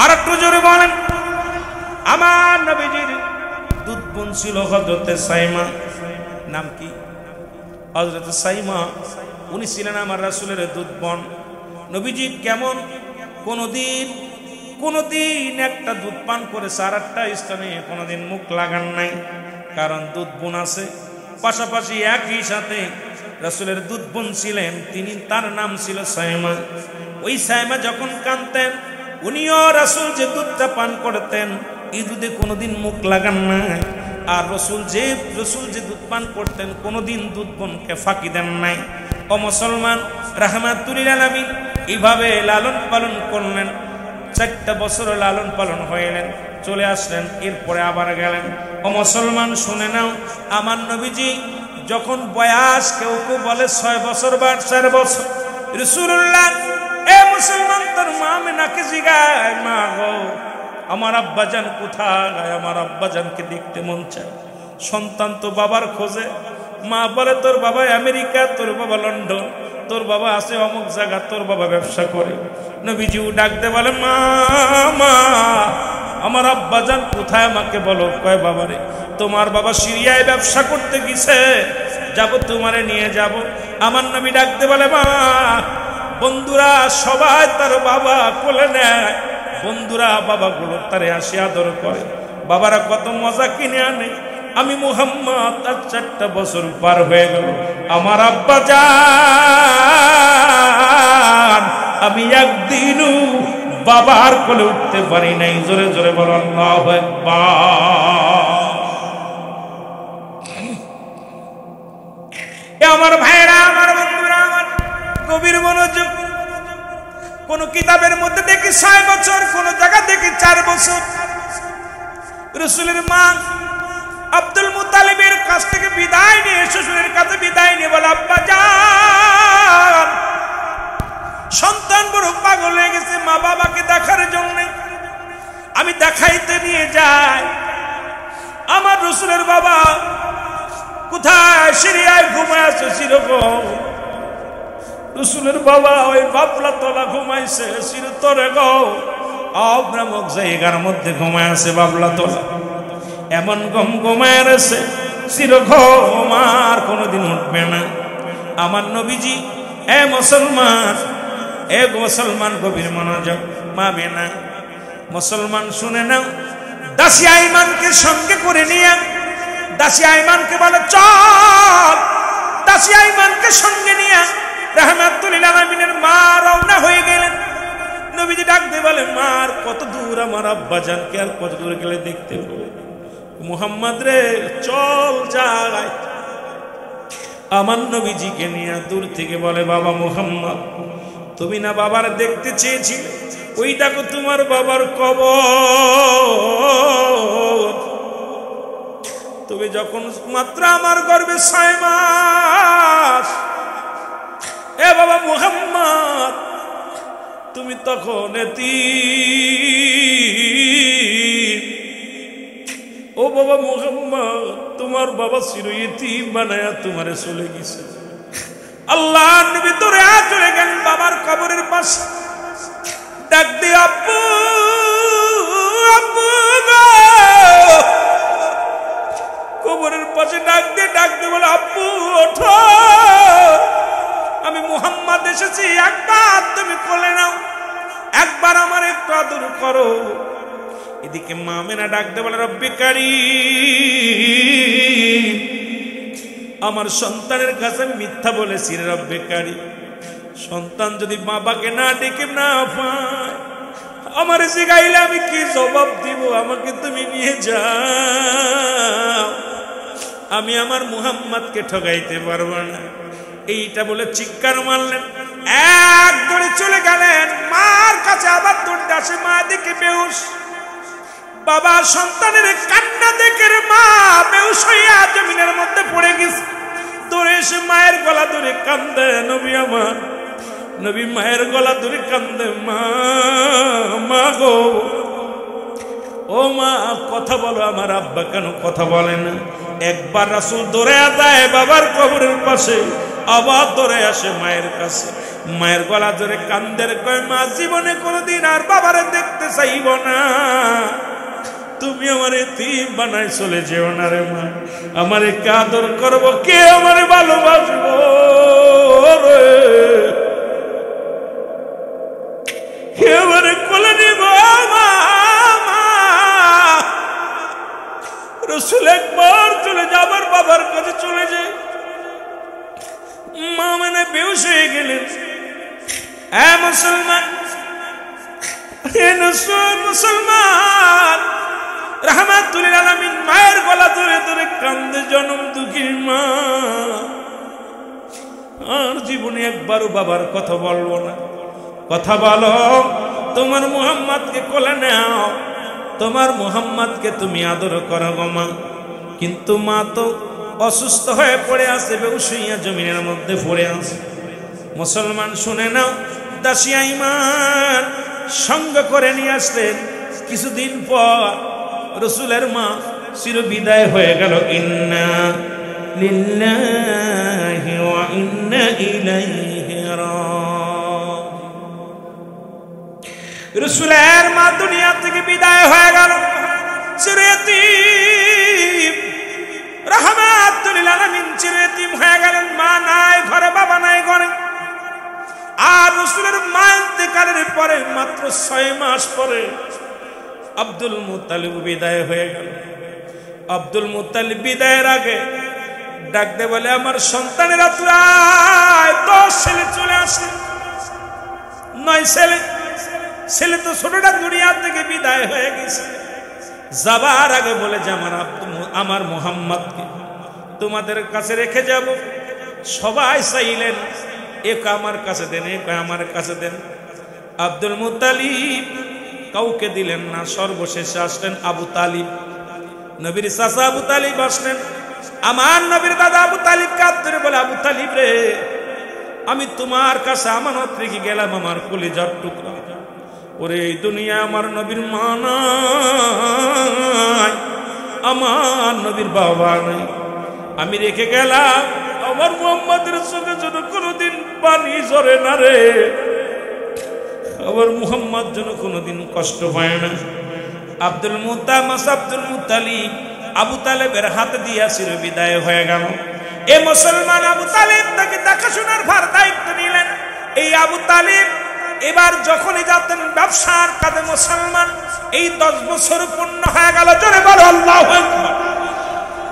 আর একটু জোরে বলেন। আমার নবীজির দুধ বোন ছিল হযরতে সাইমা। নাম কি? হযরতে সাইমা। উনি ছিলেন আমার রাসূলের দুধ বোন। নবীজি কেমন কোনদিন একটা দুধ পান করেছে, আর একটা স্থানে কোনদিন মুখ লাগান নাই, কারণ দুধ বোন আছে। পাশাপাশি একই সাথে রাসূলের দুধ বোন ছিলেন, তার নাম ছিল সাইমা। ওই সাইমা যখন কাঁদতেন, উনিও রাসূল যে দুধটা পান করতেন, এই দুধে কোনোদিন মুখ লাগান নাই। আর রাসূল যে দুধ পান করতেন, কোনোদিন দুধ বোনকে ফাঁকি দেন নাই। ও মুসলমান, রাহমাতুল লিল আলামিন এইভাবে লালন পালন করলেন। 4টা বছর লালন পালন হইলেন, চলে আসলেন। এরপরে আবার গেলেন। ও মুসলমান শুনে নাও, আমার নবীজি যখন বয়স, কেউ বলে 6 বছর বা 4 বছর, রাসূলুল্লাহ এ মুসলমান তোর মা আমেনাকে জিগায়, মা গো আমার আব্বাজান কোথায়? আমার আব্বাজানকে দেখতে মন চায়। সন্তান তো বাবার খোঁজে। মা বলে তোর বাবা আমেরিকা, তোর বাবা লন্ডন, তোর বাবা আছে অমুক জায়গা, তোর বাবা ব্যবসা করে। নবীজিও ডাকতে বলে, মা মা আমার আব্বাজান কোথায়? আমাকে বলো। কয় বাবারে তোমার বাবা সিরিয়ায় ব্যবসা করতে গেছে, যাব তোমারে নিয়ে যাব। আমার নবী ডাকতে বলে, মা বন্ধুরা সবাই তার বাবা কোলে নেয়, বন্ধুরা বাবাগুলো তারে আসি আদর করে, বাবারা কত মজা কিনে আনে। আমি মুহাম্মদ, তার 4টা বছর পার হয়ে গেল, আমার আব্বাজান আমি একদিনও বাবার কোলে উঠতে পারি নাই। জোরে জোরে বলো আল্লাহু আকবার। আমার ভাইরা, আমার বন্ধুরা, আমার গভীর মনোযোগ। কোন কিতাবের মধ্যে দেখি 6 বছর, কোন জায়গা দেখি 4 বছর। রাসূলের মা আব্দুল মুত্তালিবের কাছ থেকে বিদায় নিয়ে, শ্বশুরের কাছে বিদায় নিয়ে বলে, আব্বাজান সন্তান বড় পাগল হয়ে গেছে মা বাবাকে দেখার জন্য, আমি দেখাইতে নিয়ে যাই। আমার রাসূলের বাবা কোথায়? সিরিয়ায় ঘুমায় আছে চিরকম। রাসূলের বাবা ওই বাবলা তলা ঘুমাইছে চিরতরে গো। অব নামক জায়গার মধ্যে ঘুমায় আছে বাবলা তোলা, এমন ঘুমায় আছে চিরঘুম আর কোনোদিন উঠবে না। আমার নবীজি এ মুসলমান গভীর মনোযোগ, মাবে না মুসলমান শুনে নাও। দাসী আইমানকে সঙ্গে করে নিয়ে দাসী আইমানকে বলে চল, দাসী আইমানকে সঙ্গে নিয়ে রাহমাতুল লিল আলামিনের মা রওনা হয়ে গেলেন। নবীজি ডাক দিয়ে বলে মার কত দূর, আমার আব্বা জানকে আর কত দূর গেলে দেখতে পাবো। মুহাম্মদ রে চল যাই। আমার নবীজিকে নিয়ে দূর থেকে বলে বাবা মুহাম্মদ, তুমি না বাবার দেখতে চেয়েছিলে, ওই দেখো তোমার বাবার কবর। তুমি যখন মাত্র আমার গর্ভে 6 মাস, এ বাবা মুহাম্মদ তুমি তখন এতিম। ও বাবা মুহাম্মদ তোমার বাবা চির ইতিম বানায়া তোমারে চলে গেছে। আল্লাহ নবী তোরে চলে গেলেন বাবার কবরের পাশে, ডাক দিয়ে আব্বু আব্বু গো, কবরের পাশে ডাক দিয়ে বলে আব্বু ওঠো, আমি মুহাম্মদ এসেছি, একবার তুমি কোলে নাও, একবার আমার একটু আদর করো। এদিকে মা মেনা ডাক দিয়ে বলে রব্বি কারীম, আমার সন্তানের কাছে মিথ্যা বলেছি রে রব্বি কারীম। সন্তান যদি বাবাকে না ডেকে না পায়, আমার জিগাইলে আমি কি জবাব দিব? আমাকে তুমি নিয়ে যাও, আমি আমার মুহাম্মদকে ঠকাইতে পারবো না। এইটা বলে চিৎকার মারলেন, এক দৌড়ে চলে গেলেন মার কাছে। আবার দৌড়তে আসে, মা দেখে বেহুশ। বাবা সন্তানের কান্না দেখে মা বেহুশ হইয়া জমিনের মধ্যে পড়ে গেছে। দৌড়ে এসে মায়ের গলা ধরে কান্দে নবী আমার, নবী মায়ের গলা ধরে কান্দে, মা মা গো, ও মা কথা বলো, আমার আব্বা কেন কথা বলে না? একবার রাসূল দৌড়ে যায় বাবার কবরের পাশে, আবার দৌড়ে আসে মায়ের কাছে, মায়ের গলা ধরে কান্দের, কয় মা জীবনে কোনোদিন আর বাবারে দেখতে চাইব না, তুমি আমার এতিম বানাই চলে যেও না রে মা, আমারে কে আদর করবো, কে আমারে ভালোবাসবো রে, কে আমারে কোলে নিব? রাসূল একবার চলে যাবার বাবার কাছে চলে যায়, মা মানে বেহুশ হয়ে গেলেন। মুসলমান মুসলমান রাহমাতুল লিল আলামিন মায়ের গলা ধরে ধরে কান্দে, জনম দুঃখী মা, আর জীবনে একবারও বাবার কথা বলবো না। কথা বলো, তোমার মুহাম্মদকে কোলে নাও, তোমার মুহাম্মদকে তুমি আদর করো গো মা। কিন্তু মা তো অসুস্থ হয়ে পড়ে আছে, বেহুশ হইয়া জমিনের মধ্যে পড়ে আছে। মুসলমান শুনে নাও, দাসী আইমান সঙ্গ করে নিয়ে আসলেন। কিছুদিন পর রাসূলের মা চির বিদায় হয়ে গেল। ইন্না লিল্লাহি ওয়া ইন্না ইলাইহি রাজিউন। রাসূলের মা দুনিয়া থেকে বিদায় হয়ে গেল, চির ইতিম, রাহমাতুল লিল আলামিন চির ইতিম হয়ে গেলেন। মা নাই ঘরে, বাবা নাই ঘরে। আর রাসূলের মা ইন্তেকালের পরে মাত্র 6 মাস পরে আব্দুল মুত্তালিব বিদায় হয়ে গেল। আব্দুল মুত্তালিব বিদায়ের আগে ডাক দে বলে, আমার সন্তানেরা তুই 10 ছেলে চলে আসে, 9 ছেলে। ছেলে তো ছোটটা দুনিয়া থেকে বিদায় হয়ে গেছে। যাবার আগে বলে যে আমার মুহাম্মদকে তোমাদের কাছে রেখে যাব। সবাই চাইলেন এক আমার কাছে দেন, এক আমার কাছে দেন। আব্দুল মুত্তালিব কাউকে দিলেন না। সর্বশেষে আসলেন আবু তালিব, নবীর চাচা আবু তালিব আসলেন। আমার নবীর দাদা আবু তালিব কাঁদ ধরে বলে, আবু তালিব রে, আমি তোমার কাছে আমানত রেখে গেলাম আমার কলিজার টুকরা। ওরে এই দুনিয়া আমার নবীর মা নাই, আমার নবীর বাবা নাই, আমি রেখে গেলাম আমার মুহাম্মদের চোখে যেন কোনোদিন পানি ঝরে না রে। আবার মুহাম্মদ যেন কোনোদিন কষ্ট পায় না। আব্দুল মুত্তালিব আবু তালেবের হাতে দিয়া চির বিদায় হয়ে গেল। এ মুসলমান আবু তালেব তাকে দেখাশোনার ভার দায়িত্ব নিলেন। এই আবু তালেব এবার যখনই যাতেন ব্যবসার কাজে মুসলমান, এই 10 বছর পূর্ণ হয়ে গেল। জোরে বলো আল্লাহু আকবার।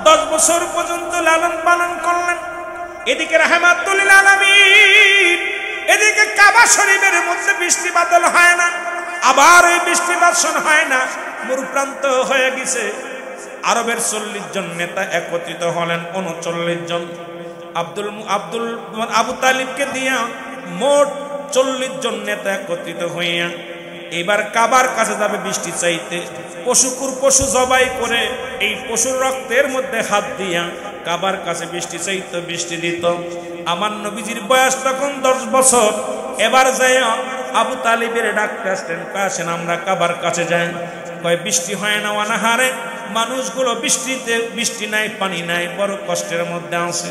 10 বছর পর্যন্ত লালন পালন করলেন। এদিকে রাহমাতুল লিল আলামিন, এদিকে কাবা শরীফের মধ্যে বৃষ্টি বাদল হয় না, আবার ওই বৃষ্টি বর্ষণ হয় না, মরুপ্রান্ত হয়ে গেছে। আরবের 40 জন নেতা একত্রিত হলেন, 39 জন। আবু তালিবকে দিয়া মোট 40 জন নেতা একত্রিত হইয়া এবার কাবার কাছে যাবে বৃষ্টি চাইতে। পশু জবাই করে এই পশুর রক্তের মধ্যে হাত দিয়া কাবার কাছে বৃষ্টি চাইতো, বৃষ্টি দিত। আমার নবীজির বয়স তখন 10 বছর। এবার যাই আবু তালিবের ডাকতে আসলেন, আসেন আমরা কাবার কাছে যাই। কয় বৃষ্টি হয় না, অনাহারে মানুষগুলো, বৃষ্টি নাই, পানি নাই, বড় কষ্টের মধ্যে আছে।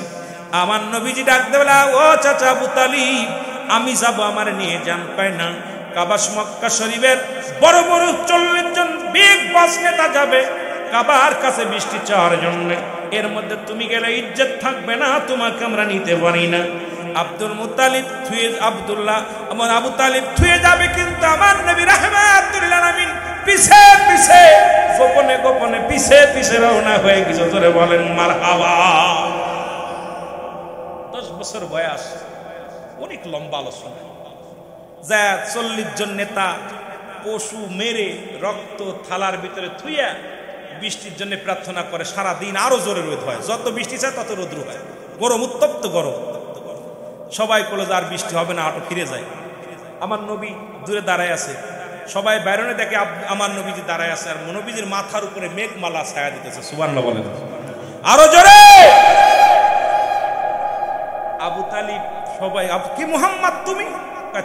আমার নবীজি ডাকতে বলা, ও চাচা আবু তালিব, আমি যাব, আমার নিয়ে যান। কয় না, কাবা মক্কা শরীফের বড় বড় 40 জন বিগ বস নেতা যাবে কাবার কাছে বৃষ্টি চাওয়ার জন্য। এর মধ্যে তুমি গেলে ইজ্জত থাকবে না, তোমাকে আমরা নিতে পারি না। আব্দুল মুত্তালিব আবু তালিব থুয়ে যাবে, কিন্তু আমার নবী রাহমাতুল লিল আলামিন পিছে পিছে গোপনে পিছে রওনা হয়ে গেছে। জোরে বলেন মারহাবা। 10 বছর বয়স, অনেক লম্বা আলোচনা। যা 40 জন নেতা পশু মেরে রক্ত থালার ভিতরে থুইয়া বৃষ্টির জন্য প্রার্থনা করে। সারা দিন আরো জোরে রোদ হয়, যত বৃষ্টি চায় তত রোদ্র হয়, গরম, উত্তপ্ত গরম। সবাই বলে আর বৃষ্টি হবে না, আটো ফিরে যায়। আমার নবী দূরে দাঁড়ায় আছে, সবাই বাইরনে দেখে আমার নবীজি দাঁড়ায় আছে, আর নবীজির মাথার উপরে মেঘমালা ছায়া দিতেছে। সুবহানাল্লাহ বলেন আরো জোরে। আবু তালিব সবাই, কি মুহাম্মদ তুমি?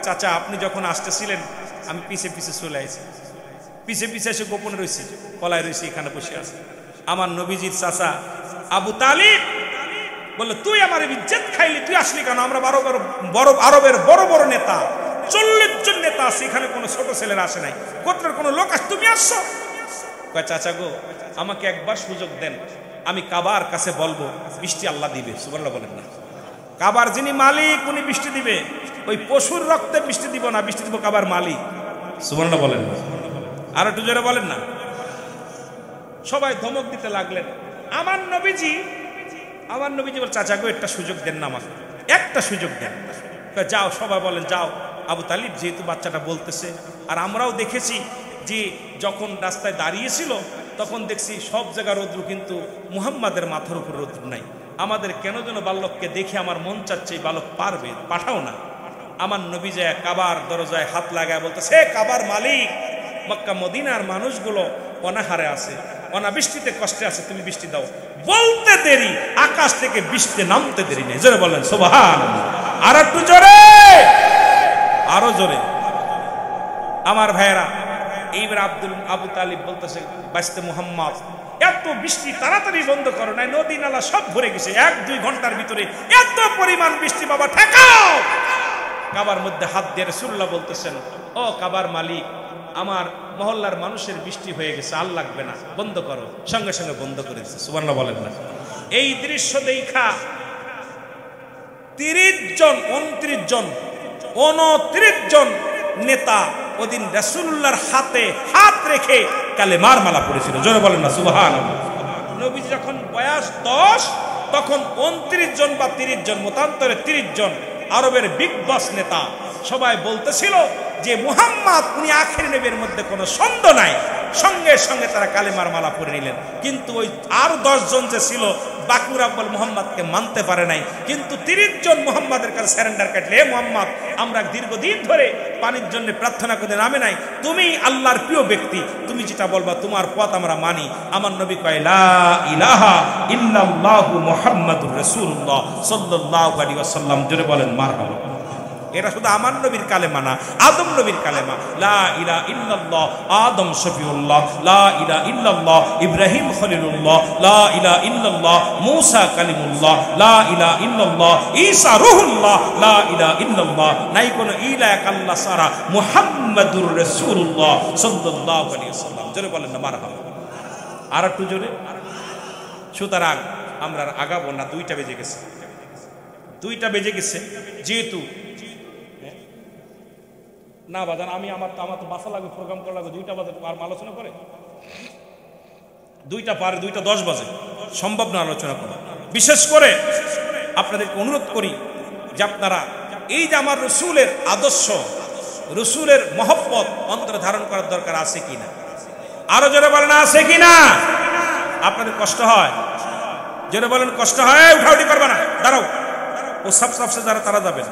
চাচা আপনি যখন আসতেছিলেন আমি পিছে পিছে চলে আসি, পিছে পিছে এসে গোপনে রয়েছি, কলায় রয়েছি, এখানে বসে আছে। আমার নবীজির চাচা আবু তালিব বললো, তুই আমার ইজ্জত খাইলি, তুই আসলি কেন? আমরা আরবের বড় বড় নেতা, 40 জন নেতা আছে, এখানে কোনো ছোট ছেলেরা আসে নাই, গোত্রের কোনো লোক আসে, তুমি আসছো? কয় চাচা গো, আমাকে একবার সুযোগ দেন, আমি কাবার কাছে বলবো, বৃষ্টি আল্লাহ দিবে। সুবহানাল্লাহ বলেন না। কাবার যিনি মালিক উনি বৃষ্টি দিবে, ওই পশুর রক্তে বৃষ্টি দিব না, বৃষ্টি দিব কাবার মালিক। সুবহানাল্লাহ বলেন না। আর একটু জোরে বলেন না। সবাই ধমক দিতে লাগলেন। আমার নবীজি বল, চাচা গো একটা সুযোগ দেন না, আমাকে একটা সুযোগ দেন। যাও, সবাই বলেন যাও। আবু তালিব যেহেতু বাচ্চাটা বলতেছে, আর আমরাও দেখেছি যে যখন রাস্তায় দাঁড়িয়েছিল তখন দেখছি সব জায়গায় রৌদ্র, কিন্তু মুহাম্মাদের মাথার উপর রৌদ্র নাই। আমাদের কেন যেন বালককে দেখে আমার মন চাচ্ছে বালক পারবে, পাঠাও না। আমার নবী যায় কাবার দরজায় হাত লাগায় বলতেছে, কাবার মালিক, মক্কা মদিনার মানুষগুলো অনাহারে আছে, অনাবৃষ্টিতে কষ্টে আছে, তুমি বৃষ্টি দাও। বলতে দেরি, আকাশ থেকে বৃষ্টি নামতে দেরি নেই। জোরে বলেন সুবহানাল্লাহ। আর একটু জোরে, আরো জোরে। আমার ভাইয়েরা, এইবার আবু তালিব বলতেছে, বাঁচতে মুহাম্মদ, এত বৃষ্টি তাড়াতাড়ি বন্ধ করো, নাই নদী নালা সব ভরে গেছে, 1-2 ঘন্টার ভিতরে এত পরিমাণ বৃষ্টি, বাবা ঠেকাও। কাবার মধ্যে হাত দিয়ে রাসূলুল্লাহ বলতেছেন, ও কাবার মালিক, আমার মহল্লার মানুষের বৃষ্টি হয়ে গেছে, আর লাগবে না, বন্ধ করো। সঙ্গে সঙ্গে বন্ধ করে দিচ্ছে। সুবহানাল্লাহ বলেন না। এই দৃশ্য দেখা 30 জন 29 জন 29 জন নেতা ওদিন রাসূলুল্লাহর হাতে হাত রেখে কালেমার মালা পড়েছিল। জোরে বলেন না সুবহানাল্লাহ। নবী যখন বয়স 10, তখন 29 জন বা 30 জন, মতান্তরে 30 জন আরবের বিগ বস নেতা সবাই বলতেছিল যে মুহাম্মদ উনি আখেরি নবীর মধ্যে কোনো সন্দেহ নাই। সঙ্গে সঙ্গে তারা কালেমার মালা পরে নিলেন। কিন্তু ওই আর 10 জন যে ছিল বাকুরা বল মুহাম্মদকে মানতে পারে নাই। কিন্তু 30 জন মুহাম্মদের কাছে সারেন্ডার কাটলে, হে মুহাম্মদ, আমরা দীর্ঘদিন ধরে পানির জন্য প্রার্থনা করে নামে নাই, তুমি আল্লাহর প্রিয় ব্যক্তি, তুমি যেটা বলবা তোমার পথ আমরা মানি। আমার নবী কয়, লা ইলাহা ইল্লাল্লাহু মুহাম্মাদুর রাসূলুল্লাহ সাল্লাল্লাহু আলাইহি ওয়াসাল্লাম। জোরে বলেন মারহাবা। এটা শুধু আমার নবীর কালেমা না, আদম নবীর কালেমা। লা ইলাহা ইল্লাল্লাহ আদম শফিউল্লাহ, লা ইলাহা ইল্লাল্লাহ ইব্রাহিম খলিলুল্লাহ, লা ইলাহা ইল্লাল্লাহ মূসা কালিমুল্লাহ, লা ইলাহা ইল্লাল্লাহ ঈসা রূহুল্লাহ, লা ইলাহা ইল্লাল্লাহ নাই কোনো ইলাহ এক আল্লাহ ছাড়া মুহাম্মাদুর রাসূলুল্লাহ সাল্লাল্লাহু আলাইহি ওয়াসাল্লাম। জোরে বলেন না মারহাবা। আর একটু জোরে। সুতরাং আমরা আগাবো না, 2টা বেজে গেছে, 2টা বেজে গেছে। যেহেতু না বাজান আমি আমার তো বাসা লাগবে, প্রোগ্রাম করা লাগবে, 2টা বাজে আর আলোচনা করে 2টা পারে 2টা 10 বাজে সম্ভব না আলোচনা করা। বিশেষ করে আপনাদেরকে অনুরোধ করি যে আপনারা এই যে আমার রসুলের আদর্শ, রসুলের মহব্বত অন্তরে ধারণ করার দরকার আছে কিনা? আরো জোরে বলেন আছে কিনা? আপনাদের কষ্ট হয়? জোরে বলেন কষ্ট হয়? উঠাউঠি করবে না, দাঁড়াও। ও সবসে যারা তারা যাবেন।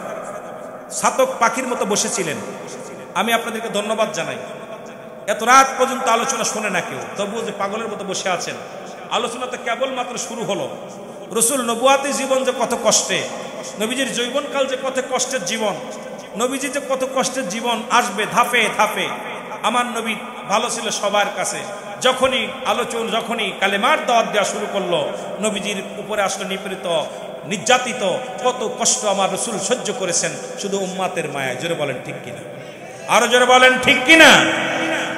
ছাতক পাখির মতো বসেছিলেন, আমি আপনাদেরকে ধন্যবাদ জানাই। এত রাত পর্যন্ত আলোচনা শুনে না কেউ, তবুও যে পাগলের মতো বসে আছেন। আলোচনা তো কেবলমাত্র শুরু হলো। রসুল নবুয়াতি জীবন যে কত কষ্টে, নবীজির যৌবনকাল যে কত কষ্টের জীবন, নবীজির যে কত কষ্টের জীবন আসবে ধাপে ধাপে। আমার নবী ভালো ছিল সবার কাছে। যখনই কালেমার দাওয়াত দেওয়া শুরু করলো, নবীজির উপরে আসলো নিপীড়িত, নির্যাতিত, কত কষ্ট আমার রসুল সহ্য করেছেন শুধু উম্মাতের মায়া। জোরে বলেন ঠিক কিনা? আরো জোরে বলেন ঠিক কিনা?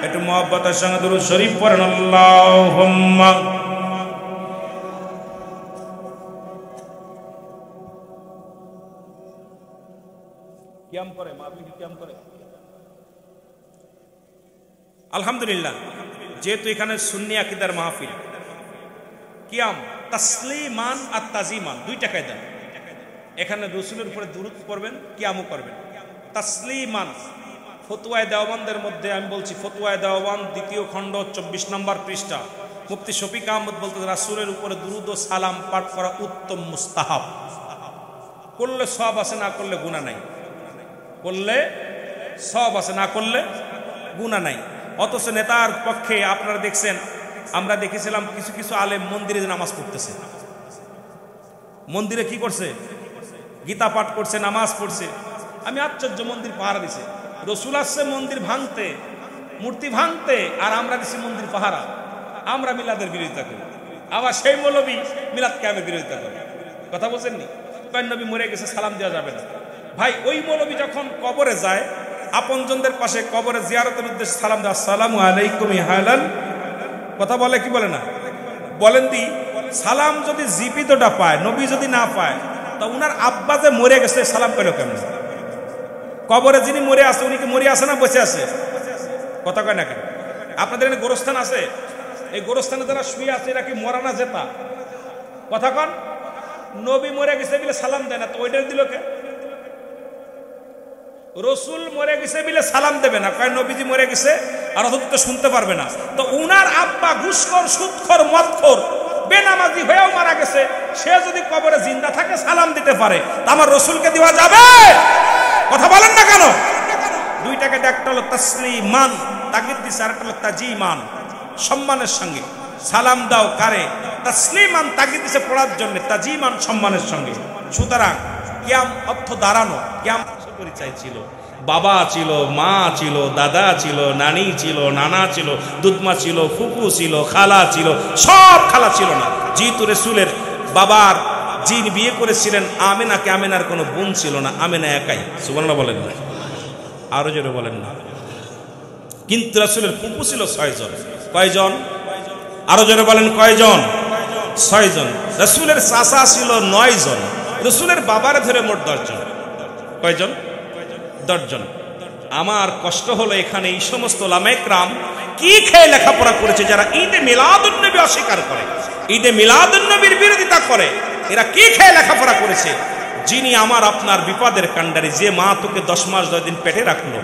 একটু মুহাব্বতের সঙ্গে দুরূদ শরীফ পড়েন। আল্লাহুম্মা কিয়াম করে মাহফিল কিয়াম করে। আলহামদুলিল্লাহ, যেহেতু এখানে সুন্নি আকীদার মাহফিল, কিয়াম তাসলিমান আর তাজিমান 2টা কায়দা। এখানে রসুলের উপরে দুরূদ পড়বেন, কিয়ামও করবেন। তাসলিমান ফতোয়ায়ে দেওবন্দের মধ্যে আমি বলছি, ফতোয়ায়ে দেওবন্দ 2য় খণ্ড 24 নম্বর পৃষ্ঠা, মুফতি শফিক আহমদ বলতে, রাসূলের উপরে দুরূদ ও সালাম পাঠ করা উত্তম মুস্তাহাব। করলে সওয়াব আছে, না করলে গুনাহ নাই। করলে সওয়াব আছে, না করলে গুনাহ নাই। অথচ নেতার পক্ষে আপনারা দেখছেন, আমরা দেখেছিলাম কিছু কিছু আলেম মন্দিরে নামাজ পড়তেছে। মন্দিরে কি করছে? গীতা পাঠ করছে, নামাজ পড়ছে। আমি আশ্চর্য, মন্দির পাহারা দিছে। রসুল আসছে মন্দির ভাঙতে, মূর্তি ভাঙতে, আর আমরা দিছি মন্দির পাহারা। আমরা মিলাদের বিরোধিতা করি, আবার সেই মৌলবী মিলাদ কিয়ামের বিরোধিতা করে। কথা বলছেননি? নবী মরে গেছে, সালাম দেওয়া যাবে না। ভাই, ওই মৌলবী যখন কবরে যায়, আপনজনদের পাশে কবরে জিয়ারতের উদ্দেশ্যে সালাম দেয়, আসসালামু আলাইকুম হালাল। কথা বলে কি বলে না? বলেন দি, সালাম যদি জীবিতটা পায়, নবী যদি না পায়, তা উনার আব্বা যে মরে গেছে সালাম পেল কেমন? কবরে যিনি মরে আছে, উনি কি মরে আছে না বসে আছে? কথা কয় না কেন? আপনাদের এখানে গোরস্থান আছে, এই গোরস্থানে যারা শুয়ে আছে এরা কি মরা না জেতা? কথা কন। নবী মরে গেছে বলে সালাম দেয় না, তো ওইটা দিল কে? রসুল মরে গেছে বলে সালাম দেবে না, কয় নবীজি মরে গেছে আর অত তো শুনতে পারবে না। তো উনার আব্বা ঘুষখোর, সুদখোর, মদখোর, বেনামাজি হয়েও মারা গেছে, সে যদি কবরে জিন্দা থাকে সালাম দিতে পারে, তা আমার রসুলকে দেওয়া যাবে? কথা বলেন না কেন? 2টাকে, একটা হলো তাসলিমান, তাগিদ দিছে, আর একটা হলো তাজিমান, সম্মানের সঙ্গে। সালাম দাও কারে? তাসলিমান তাগিদ দিছে পড়ার জন্য, তাজিমান সম্মানের সঙ্গে। সুতরাং কিয়াম অর্থ দাঁড়ানো। কিয়াম পরিচয় ছিল, বাবা ছিল, মা ছিল, দাদা ছিল, নানি ছিল, নানা ছিল, দুধমা ছিল, ফুপু ছিল, খালা ছিল, সব খালা ছিল না। যেহেতু রাসূলের বাবার যিনি বিয়ে করেছিলেন আমেনাকে, আমেনার কোনো বোন ছিল না, আমেনা একাই। সুবহানাল্লাহ বলেন না? আরো জোরে বলেন না? কিন্তু রাসূলের ফুপু ছিল 6 জন। কয়জন? আরো জোরে বলেন কয়জন? 6 জন। রাসূলের চাচা ছিল 9 জন। রাসূলের বাবার ধরে মোট 10 জন। কয়জন? 10 জন। আমার কষ্ট হলো এখানে এই সমস্ত ওলামায়ে কেরাম কি খেয়ে লেখাপড়া করেছে, যারা ঈদে মিলাদুন নবী অস্বীকার করে, ঈদে মিলাদুন নবীর বিরোধিতা করে, এরা কি খেয়ে লেখাপড়া করেছে? যিনি আমার আপনার বিপদের কাণ্ডারি, যে মা তোকে 10 মাস 10 দিন পেটে রাখলো,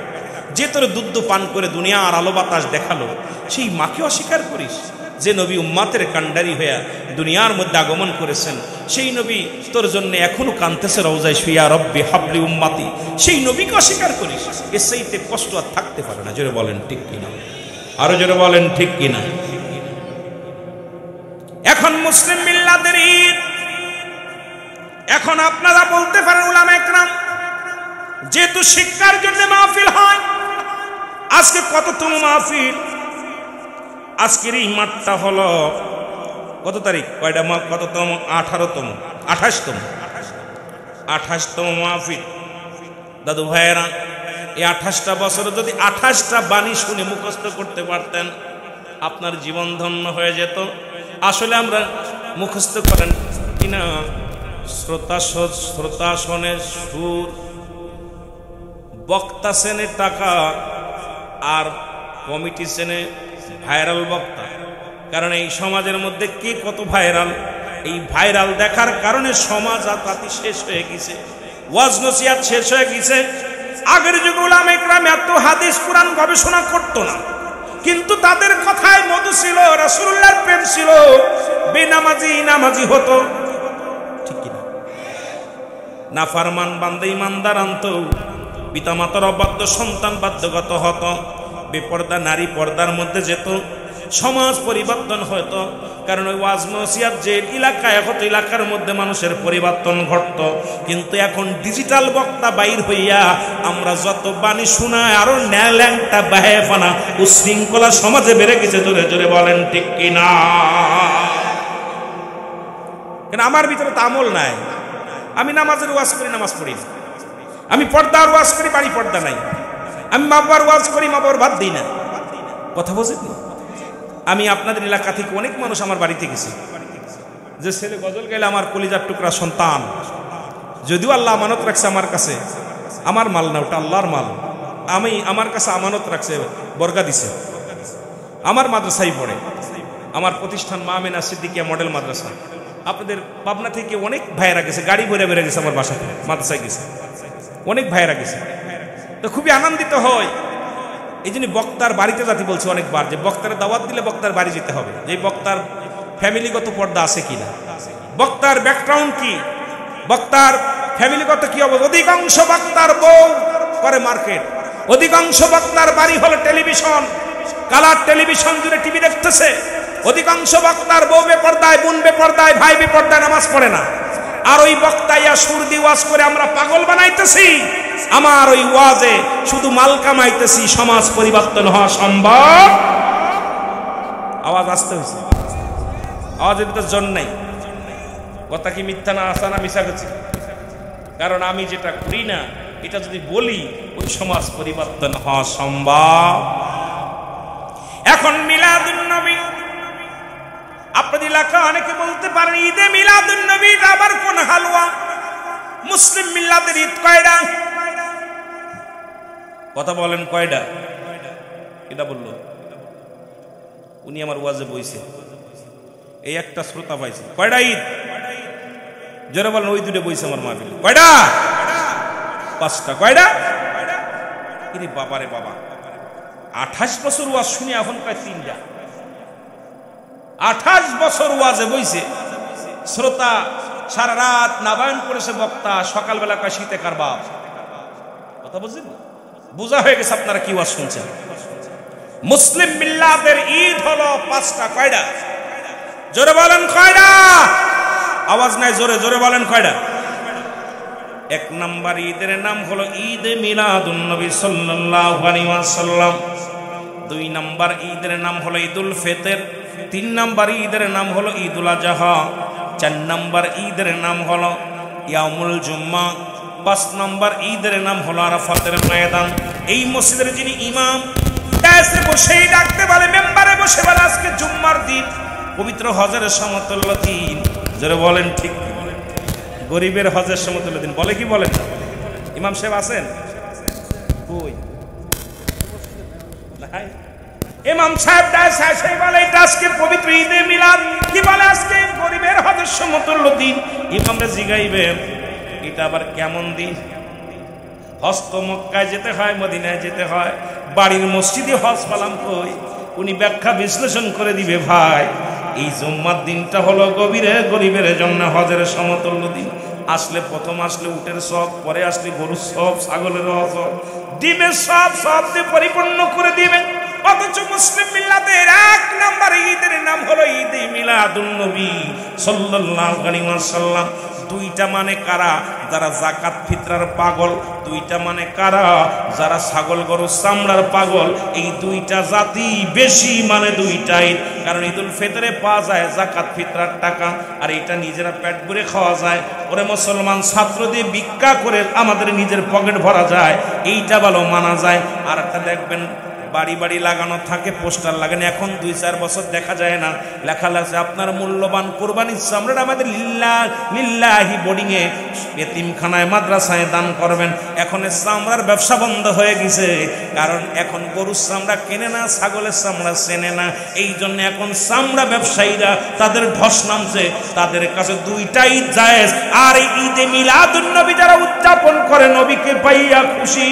যে তোর দুধ পান করে দুনিয়ার আলো বাতাস দেখালো, সেই মাকে অস্বীকার করিস? যে নবী উম্মাতের কাণ্ডারি হইয়া দুনিয়ার মধ্যে আগমন করেছেন, সেই নবী তোর জন্য এখনো কাঁদতেছে রওজায় শুইয়া, রব্বি হাবলি উম্মাতি, সেই নবীকে অস্বীকার করিস? এর সেইতে কষ্ট আর থাকতে পারে না। জোরে বলেন ঠিক কিনা? আরো জোরে বলেন ঠিক কিনা? এখন মুসলিম মিল্লাতের ঈদ। এখন আপনারা বলতে পারেন উলামায়ে কেরাম যেহেতু শিক্ষার জন্য মাহফিল হয়, আজকে কততম মাহফিল? আজকের এই মাঠটা হলো কত তারিখ, কয়টা কততম? 18তম, 28তম মাহফিল। দাদু ভাইয়েরা, এই 28টা বছরে যদি 28টা বাণী শুনে মুখস্থ করতে পারতেন, আপনার জীবন ধন্য হয়ে যেত। আসলে আমরা মুখস্থ করেন কিনা? শ্রোতা শোনে সুর, বক্তা সেনে টাকা, আর কমিটি সেনে ভাইরাল বক্তা। কারণ এই সমাজের মধ্যে কে কত ভাইরাল, এই ভাইরাল দেখার কারণে সমাজ আর জাতি শেষ হয়ে গেছে, ওয়াজ নসিহত শেষ হয়ে গেছে। আগের যুগে উলামা ইকরাম এত হাদিস কুরআন গবেষণা করতো না, কিন্তু তাদের কথায় মধু ছিল, রাসূলুল্লাহর প্রেম ছিল। বেনামাজি নামাজি হতো, ঠিক কিনা? নাফরমান বান্দা ইমানদার আনতো, পিতামাতার অবাধ্য সন্তান বাধ্যগত হতো, বেপর্দা নারী পর্দার মধ্যে যেত, সমাজ পরিবর্তন হতো। কারণ ওই ওয়াজ নসিহত যে এলাকায় হতো, এলাকার মধ্যে মানুষের পরিবর্তন ঘটত। কিন্তু এখন ডিজিটাল বক্তা বাইর হইয়া আমরা যত বাণী শোনায়, আরো ন্যাংটা বাহেফানা উশৃঙ্খলা সমাজে বেড়ে গেছে। জোরে জোরে বলেন ঠিক কিনা? কেন আমার ভিতরে তো আমল নাই। আমি নামাজের ওয়াজ করি, নামাজ পড়ি না। আমি পর্দার ওয়াজ করি, বাড়ি পর্দা নাই। আমি মা বাবার ওয়াজ করি, মা বাবার ভাত দিই না। কথা বোঝেন? আমি আপনাদের এলাকা থেকে অনেক মানুষ আমার বাড়িতে গেছে, যে ছেলে গজল গেলে আমার কলিজার টুকরা সন্তান, যদিও আল্লাহ আমানত রাখছে আমার কাছে, আমার মাল না, ওটা আল্লাহর মাল। আমি আমার কাছে আমানত রাখছে, বর্গা দিছে। আমার মাদ্রাসায় পড়ে, আমার প্রতিষ্ঠান মা আমিনা সিদ্দিকিয়া মডেল মাদ্রাসা। আপনাদের পাবনা থেকে অনেক ভাইয়েরা গেছে, গাড়ি ভরে ভরে গেছে আমার বাসাতে, মাদ্রাসায় গেছে, অনেক ভাইয়েরা গেছে। তো খুবই আনন্দিত হয়। এই জন্য বক্তার বাড়িতে যাতে বলছে অনেকবার, যে বক্তার দাওয়াত দিলে বক্তার বাড়ি যেতে হবে, যে বক্তার ফ্যামিলিগত পর্দা আছে কিনা, বক্তার ব্যাকগ্রাউন্ড কি, বক্তার ফ্যামিলিগত কি অবস্থা। অধিকাংশ বক্তার বউ করে মার্কেট, অধিকাংশ বক্তার বাড়ি হলো টেলিভিশন, কালার টেলিভিশন জুড়ে টিভি দেখতেছে। অধিকাংশ বক্তার বউ বেপর্দায়, বোন বেপর্দায়, ভাই বেপর্দায়, নামাজ পড়ে না। আর ওই বক্তাইয়া সুর দিয়ে ওয়াজ করে আমরা পাগল বানাইতেছি। আমার ওই ওয়াজে শুধু মাল কামাইতেছি, সমাজ পরিবর্তন হওয়া সম্ভব? আওয়াজ আসতে হয়েছে, আওয়াজের ভিতর জন নাই। কথা কি মিথ্যা না, আসা না মিশা গেছে? কারণ আমি যেটা করি না, এটা যদি বলি, ওই সমাজ পরিবর্তন হওয়া সম্ভব। এখন মিলাদুন নবী, আপনাদের এলাকা অনেকে বলতে পারেন ঈদে মিলাদুন নবী আবার কোন হালুয়া? মুসলিম মিল্লাতের ঈদ কয়টা? কথা বলেন কয়টা? এটা বললো উনি আমার ওয়াজে বইছে, এই একটা শ্রোতা পাইছে। কয়টা ঈদ? জোরে বলেন। ওই দুটো বইছে আমার মাহফিলে। কয়টা? 5টা। কয়টা? ইরে বাবা রে বাবা, 28 বছর ওয়াজ শুনি এখন প্রায় 3টা। 28 বছর ওয়াজে বইছে শ্রোতা, সারা রাত নাবায়ন করেছে বক্তা, সকালবেলা কয় শীতে কার বাপ। কথা বুঝছেন? বোঝা হয়ে গেছে আপনারা কি ওয়াজ শুনছেন। মুসলিম মিল্লাতের ঈদ হলো 5টা। কয়টা? জোরে বলেন কয়টা? আওয়াজ নাই, জোরে জোরে বলেন কয়টা? 1 নম্বর ঈদের নাম হলো ঈদে মিলাদুন নবী সাল্লাল্লাহু আলাইহি ওয়াসাল্লাম। 2 নম্বর ঈদের নাম হলো ঈদুল ফিতর। 3 নম্বর ঈদের নাম হলো ঈদুল আজহা। 4 নম্বর ঈদের নাম হলো ইয়াউমুল জুম্মা। 5 নম্বর ঈদের নাম হলো আরাফাতের ময়দান। এই মসজিদের যিনি ইমাম, দেশে বসেই ডাকতে বলে, মেম্বারে বসে বলে আজকে জুম্মার দিন, পবিত্র হজের সমতুল্য দিন। যারা বলেন ঠিক, গরিবের হজের সমতুল্য দিন বলে কি বলেন? ইমাম সাহেব আছেন কই? ইমাম সাহেব সেই বলে এটা আজকে পবিত্র ঈদে মিলাদ, কি বলে আজকে গরিবের হজের সমতুল্য দিন। ইমামরা জিগাইবেন এটা আবার কেমন দিন? হজ তো মক্কায় যেতে হয়, মদিনায় যেতে হয়, বাড়ির মসজিদে হজ পালাম কই? উনি ব্যাখ্যা বিশ্লেষণ করে দিবে, ভাই এই জুম্মার দিনটা হলো গরিবের জন্য হজের সমতুল্য দিন। আসলে প্রথম আসলে উটের সব, পরে আসলে গরুর সব, ছাগলের সব, ডিমের সব দিয়ে পরিপূর্ণ করে দিবেন। অথচ মুসলিম মিল্লাতের 1 নম্বর ঈদের নাম হলো ঈদে মিলাদুন নবী সাল্লাল্লাহু আলাইহি ওয়াসাল্লাম। দুইটা মানে কারা? যারা জাকাত ফিতরার পাগল। দুইটা মানে কারা? যারা ছাগল গরুর চামড়ার পাগল। এই দুইটা জাতি বেশি মানে দুইটাই। কারণ ঈদুল ফিতরে পাওয়া যায় জাকাত ফিতরার টাকা, আর এটা নিজেরা পেট ভরে খাওয়া যায়। ওরে মুসলমান, ছাত্র দিয়ে ভিক্ষা করে আমাদের নিজের পকেট ভরা যায়, এইটা ভালো মানা যায়। আর একটা দেখবেন বাড়ি বাড়ি লাগানো থাকে, পোস্টার লাগানো, এখন 2-4 বছর দেখা যায় না, লেখা লাগছে আপনার মূল্যবান কোরবানির চামড়াটা আমাদের লিল্লাহি বোর্ডিং এ এতিমখানায় মাদ্রাসায় দান করবেন। এখন চামড়ার ব্যবসা বন্ধ হয়ে গেছে, কারণ এখন গরুর চামড়া কেনে না, ছাগলের চামড়া চেনে না। এই জন্য এখন চামড়া ব্যবসায়ীরা তাদের ধস নামছে, তাদের কাছে দুইটাই জায়েজ। আর ঈদে মিলাদুন নবী যারা উদযাপন করে নবীকে পাইয়া খুশি,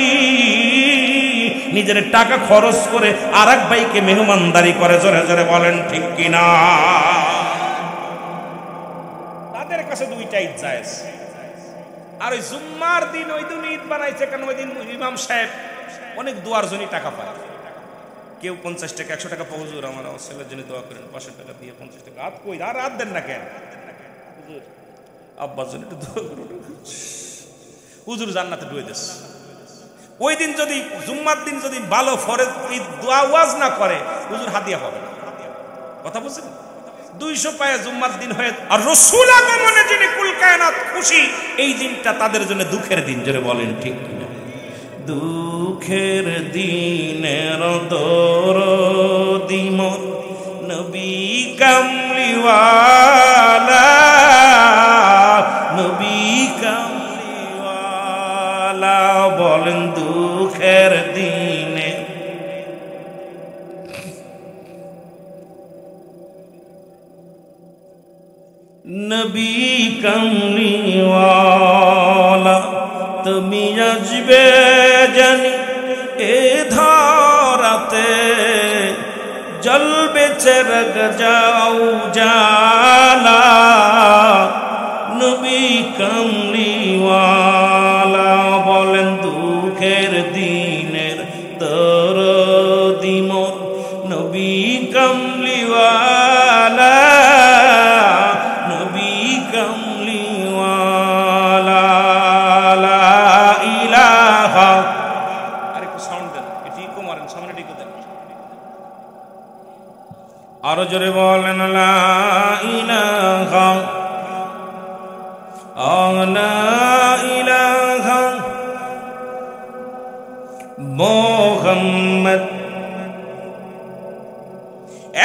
নিজের টাকা খরচ করে আর এক ভাইকে মেহমানদারি করে, জোরে জোরে বলেন ঠিক কিনা? তাদের কাছে দুইটাই জায়েজ। আর ওই জুম্মার দিন ওই দিন ঈদ বানাইছে কেন? ওই দিন ইমাম সাহেব অনেক দোয়ার জন্য টাকা পায়। কেউ 50 টাকা 100 টাকা পায়, হুজুর আমার ছেলের জন্য দোয়া করেন, 500 টাকা দিয়ে 50 টাকা। হাত কই আর হাত দেন না কেন? হুজুর আব্বার জন্য একটু দোয়া করুন, হুজুর জান্নাতে ঢুকে দিস। ওই দিন যদি জুম্মার দিন যদি ভালো ফরজ দোয়া ওয়াজ না করে, হুজুর হাদিয়া পাবে না। কথা বুঝছেন? 200 পায়ে জুম্মার দিন হয়ে, আর রাসূল আগমনে যিনি কুল কায়নাত খুশি, এই দিনটা তাদের জন্য দুঃখের দিন, জোরে বলেন ঠিক কিনা? দুঃখের দিনের দরদি মোর নবী কামলিওয়ালা, নবী কামলিওয়ালা, বলেন দুঃখের দিনে নবী কামলিওয়ালা, তুমি আসবে জানি এ ধরাতে, জ্বলবে চেরাগ যাও জালা, নবী কামলিওয়ালা, বলেন দুঃখের দিনের দরদি মোর নবী কামলিওয়ালা, নবী কামলিওয়ালা, লা ইলাহা। আরেকটু সাউন্ড দেন, এটিকো মারেন, সামনে টিকো দেন, আরো জোরে বলেন লা ইলাহা, লা ইলাহা মুহাম্মদ।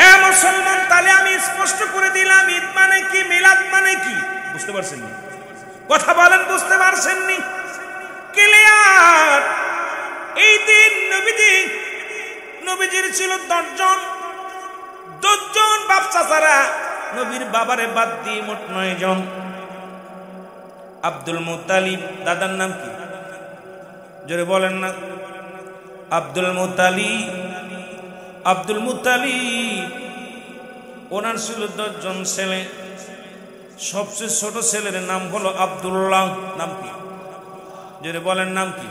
এ মুসলমান, তাহলে আমি স্পষ্ট করে দিলাম ঈদ মানে কি, মিলাদ মানে কি। বুঝতে পারছেন? কথা বলেন, বুঝতে পারছেন? ক্লিয়ার? এই দিন নবীজির ছিল 10 জন বাপ চাচারা, নবীর বাবারে বাদ দিয়ে মোট 9 জন। আব্দুল মুত্তালিব, দাদার নাম কি? জোরে বলেন না। আব্দুল মুত্তালিব ওনার ছিল 10 জন ছেলে। সবচেয়ে ছোট ছেলের নাম হলো আব্দুল্লাহ। নাম কি? জোরে বলেন, নাম কি?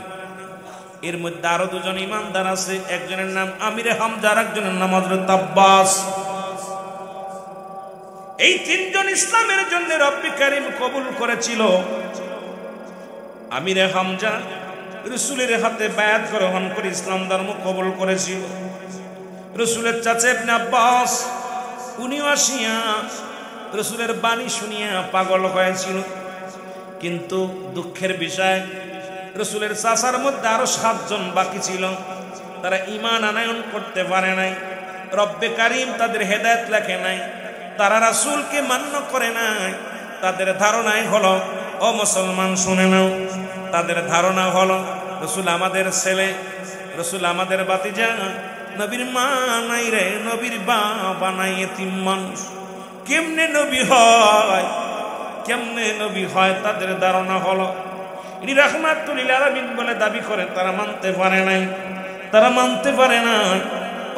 এর মধ্যে আরো 2 জন ইমানদার আছে, একজনের নাম আমিরে হামজা, আর একজনের নাম হযরত আব্বাস। এই 3 জন ইসলামের জন্য রব্বি কারীম কবুল করেছিল। আমিরে হামজা রাসূলের হাতে বায়াত গ্রহণ করে ইসলাম ধর্ম কবুল করেছিল। রাসূলের চাচা ইবনে আব্বাস, উনিও আসিয়া রাসূলের বাণী শুনিয়া পাগল হয়েছিল। কিন্তু দুঃখের বিষয়, রাসূলের চাচার মধ্যে আরো 7 জন বাকি ছিল, তারা ঈমান আনয়ন করতে পারে নাই। রব্বে কারীম তাদের হেদায়েত লেখে নাই, তারা রাসূলকে মান্য করে নাই। তাদের ধারণাই হলো, ও মুসলমান শুনে নাও, তাদের ধারণা হলো রাসূল আমাদের ছেলে, রাসূল আমাদের ভাতিজা, নবীর মা নাই রে, নবীর বাবা নাই, এতিম মানুষ, কেমনে নবী হয়, কেমনে নবী হয়। তাদের ধারণা হলো ইনি রাহমাতুল লিল আলামিন বলে দাবি করে, তারা মানতে পারে নাই, তারা মানতে পারে নাই।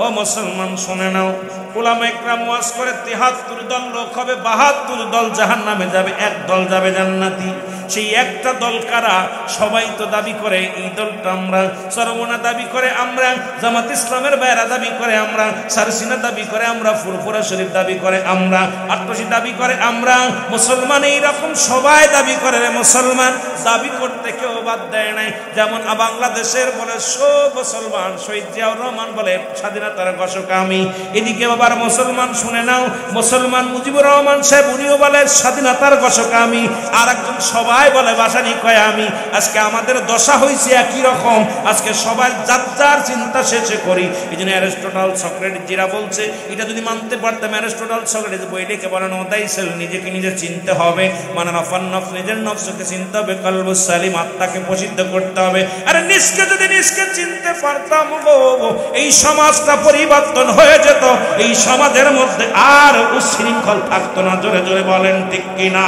ও মুসলমান শুনে নাও, উলামা ইকরাম ওয়াজ করে ৭৩ দল লোক হবে, ৭২ দল জাহান্নামে যাবে, 1 দল যাবে জান্নাতি। সেই একটা দল কারা? সবাই তো দাবি করে এই দলটা আমরা, চরমনা দাবি করে আমরা, জামাত ইসলামের বাইরা দাবি করে আমরা, সারসিনা দাবি করে আমরা, ফুরফুরা শরীফ দাবি করে আমরা, আট্টসি দাবি করে আমরা, মুসলমান এইরকম সবাই দাবি করে। মুসলমান দাবি করতে কেউ বাদ দেয় নাই। যেমন বাংলাদেশের বলে সব মুসলমান শহীদ জিয়াউর রহমান বলে স্বাধীনতার ঘোষক আমি, এদিকে আবার মুসলমান শুনে নাও, মুসলমান মুজিবুর রহমান সাহেব উনিও বলে স্বাধীনতার ঘোষক আমি, আর একজন সবাই বলে ভাসানী কয় আমি। আজকে আমাদের দশা হয়েছে একই রকম, আজকে সবাই যার যার চিন্তা শেষে করি। এই জন্য অ্যারিস্টটল সক্রেটিস যেটা বলছে এটা যদি মানতে পারতাম, অ্যারিস্টটল সক্রেটিস বই লিখে বলেন ওদাইসেল, নিজেকে নিজে চিনতে হবে, মানে নফান নফস, নিজের নফসকে চিনতে হবে, কলবুস সালিম, আত্মাকে প্রসিদ্ধ করতে হবে। আরে নিজকে যদি নিজকে চিনতে পারতাম গো, এই সমাজটা পরিবর্তন হয়ে যেত, এই সমাজের মধ্যে আর উচ্ছৃঙ্খল থাকতো না। জোরে জোরে বলেন ঠিক কিনা?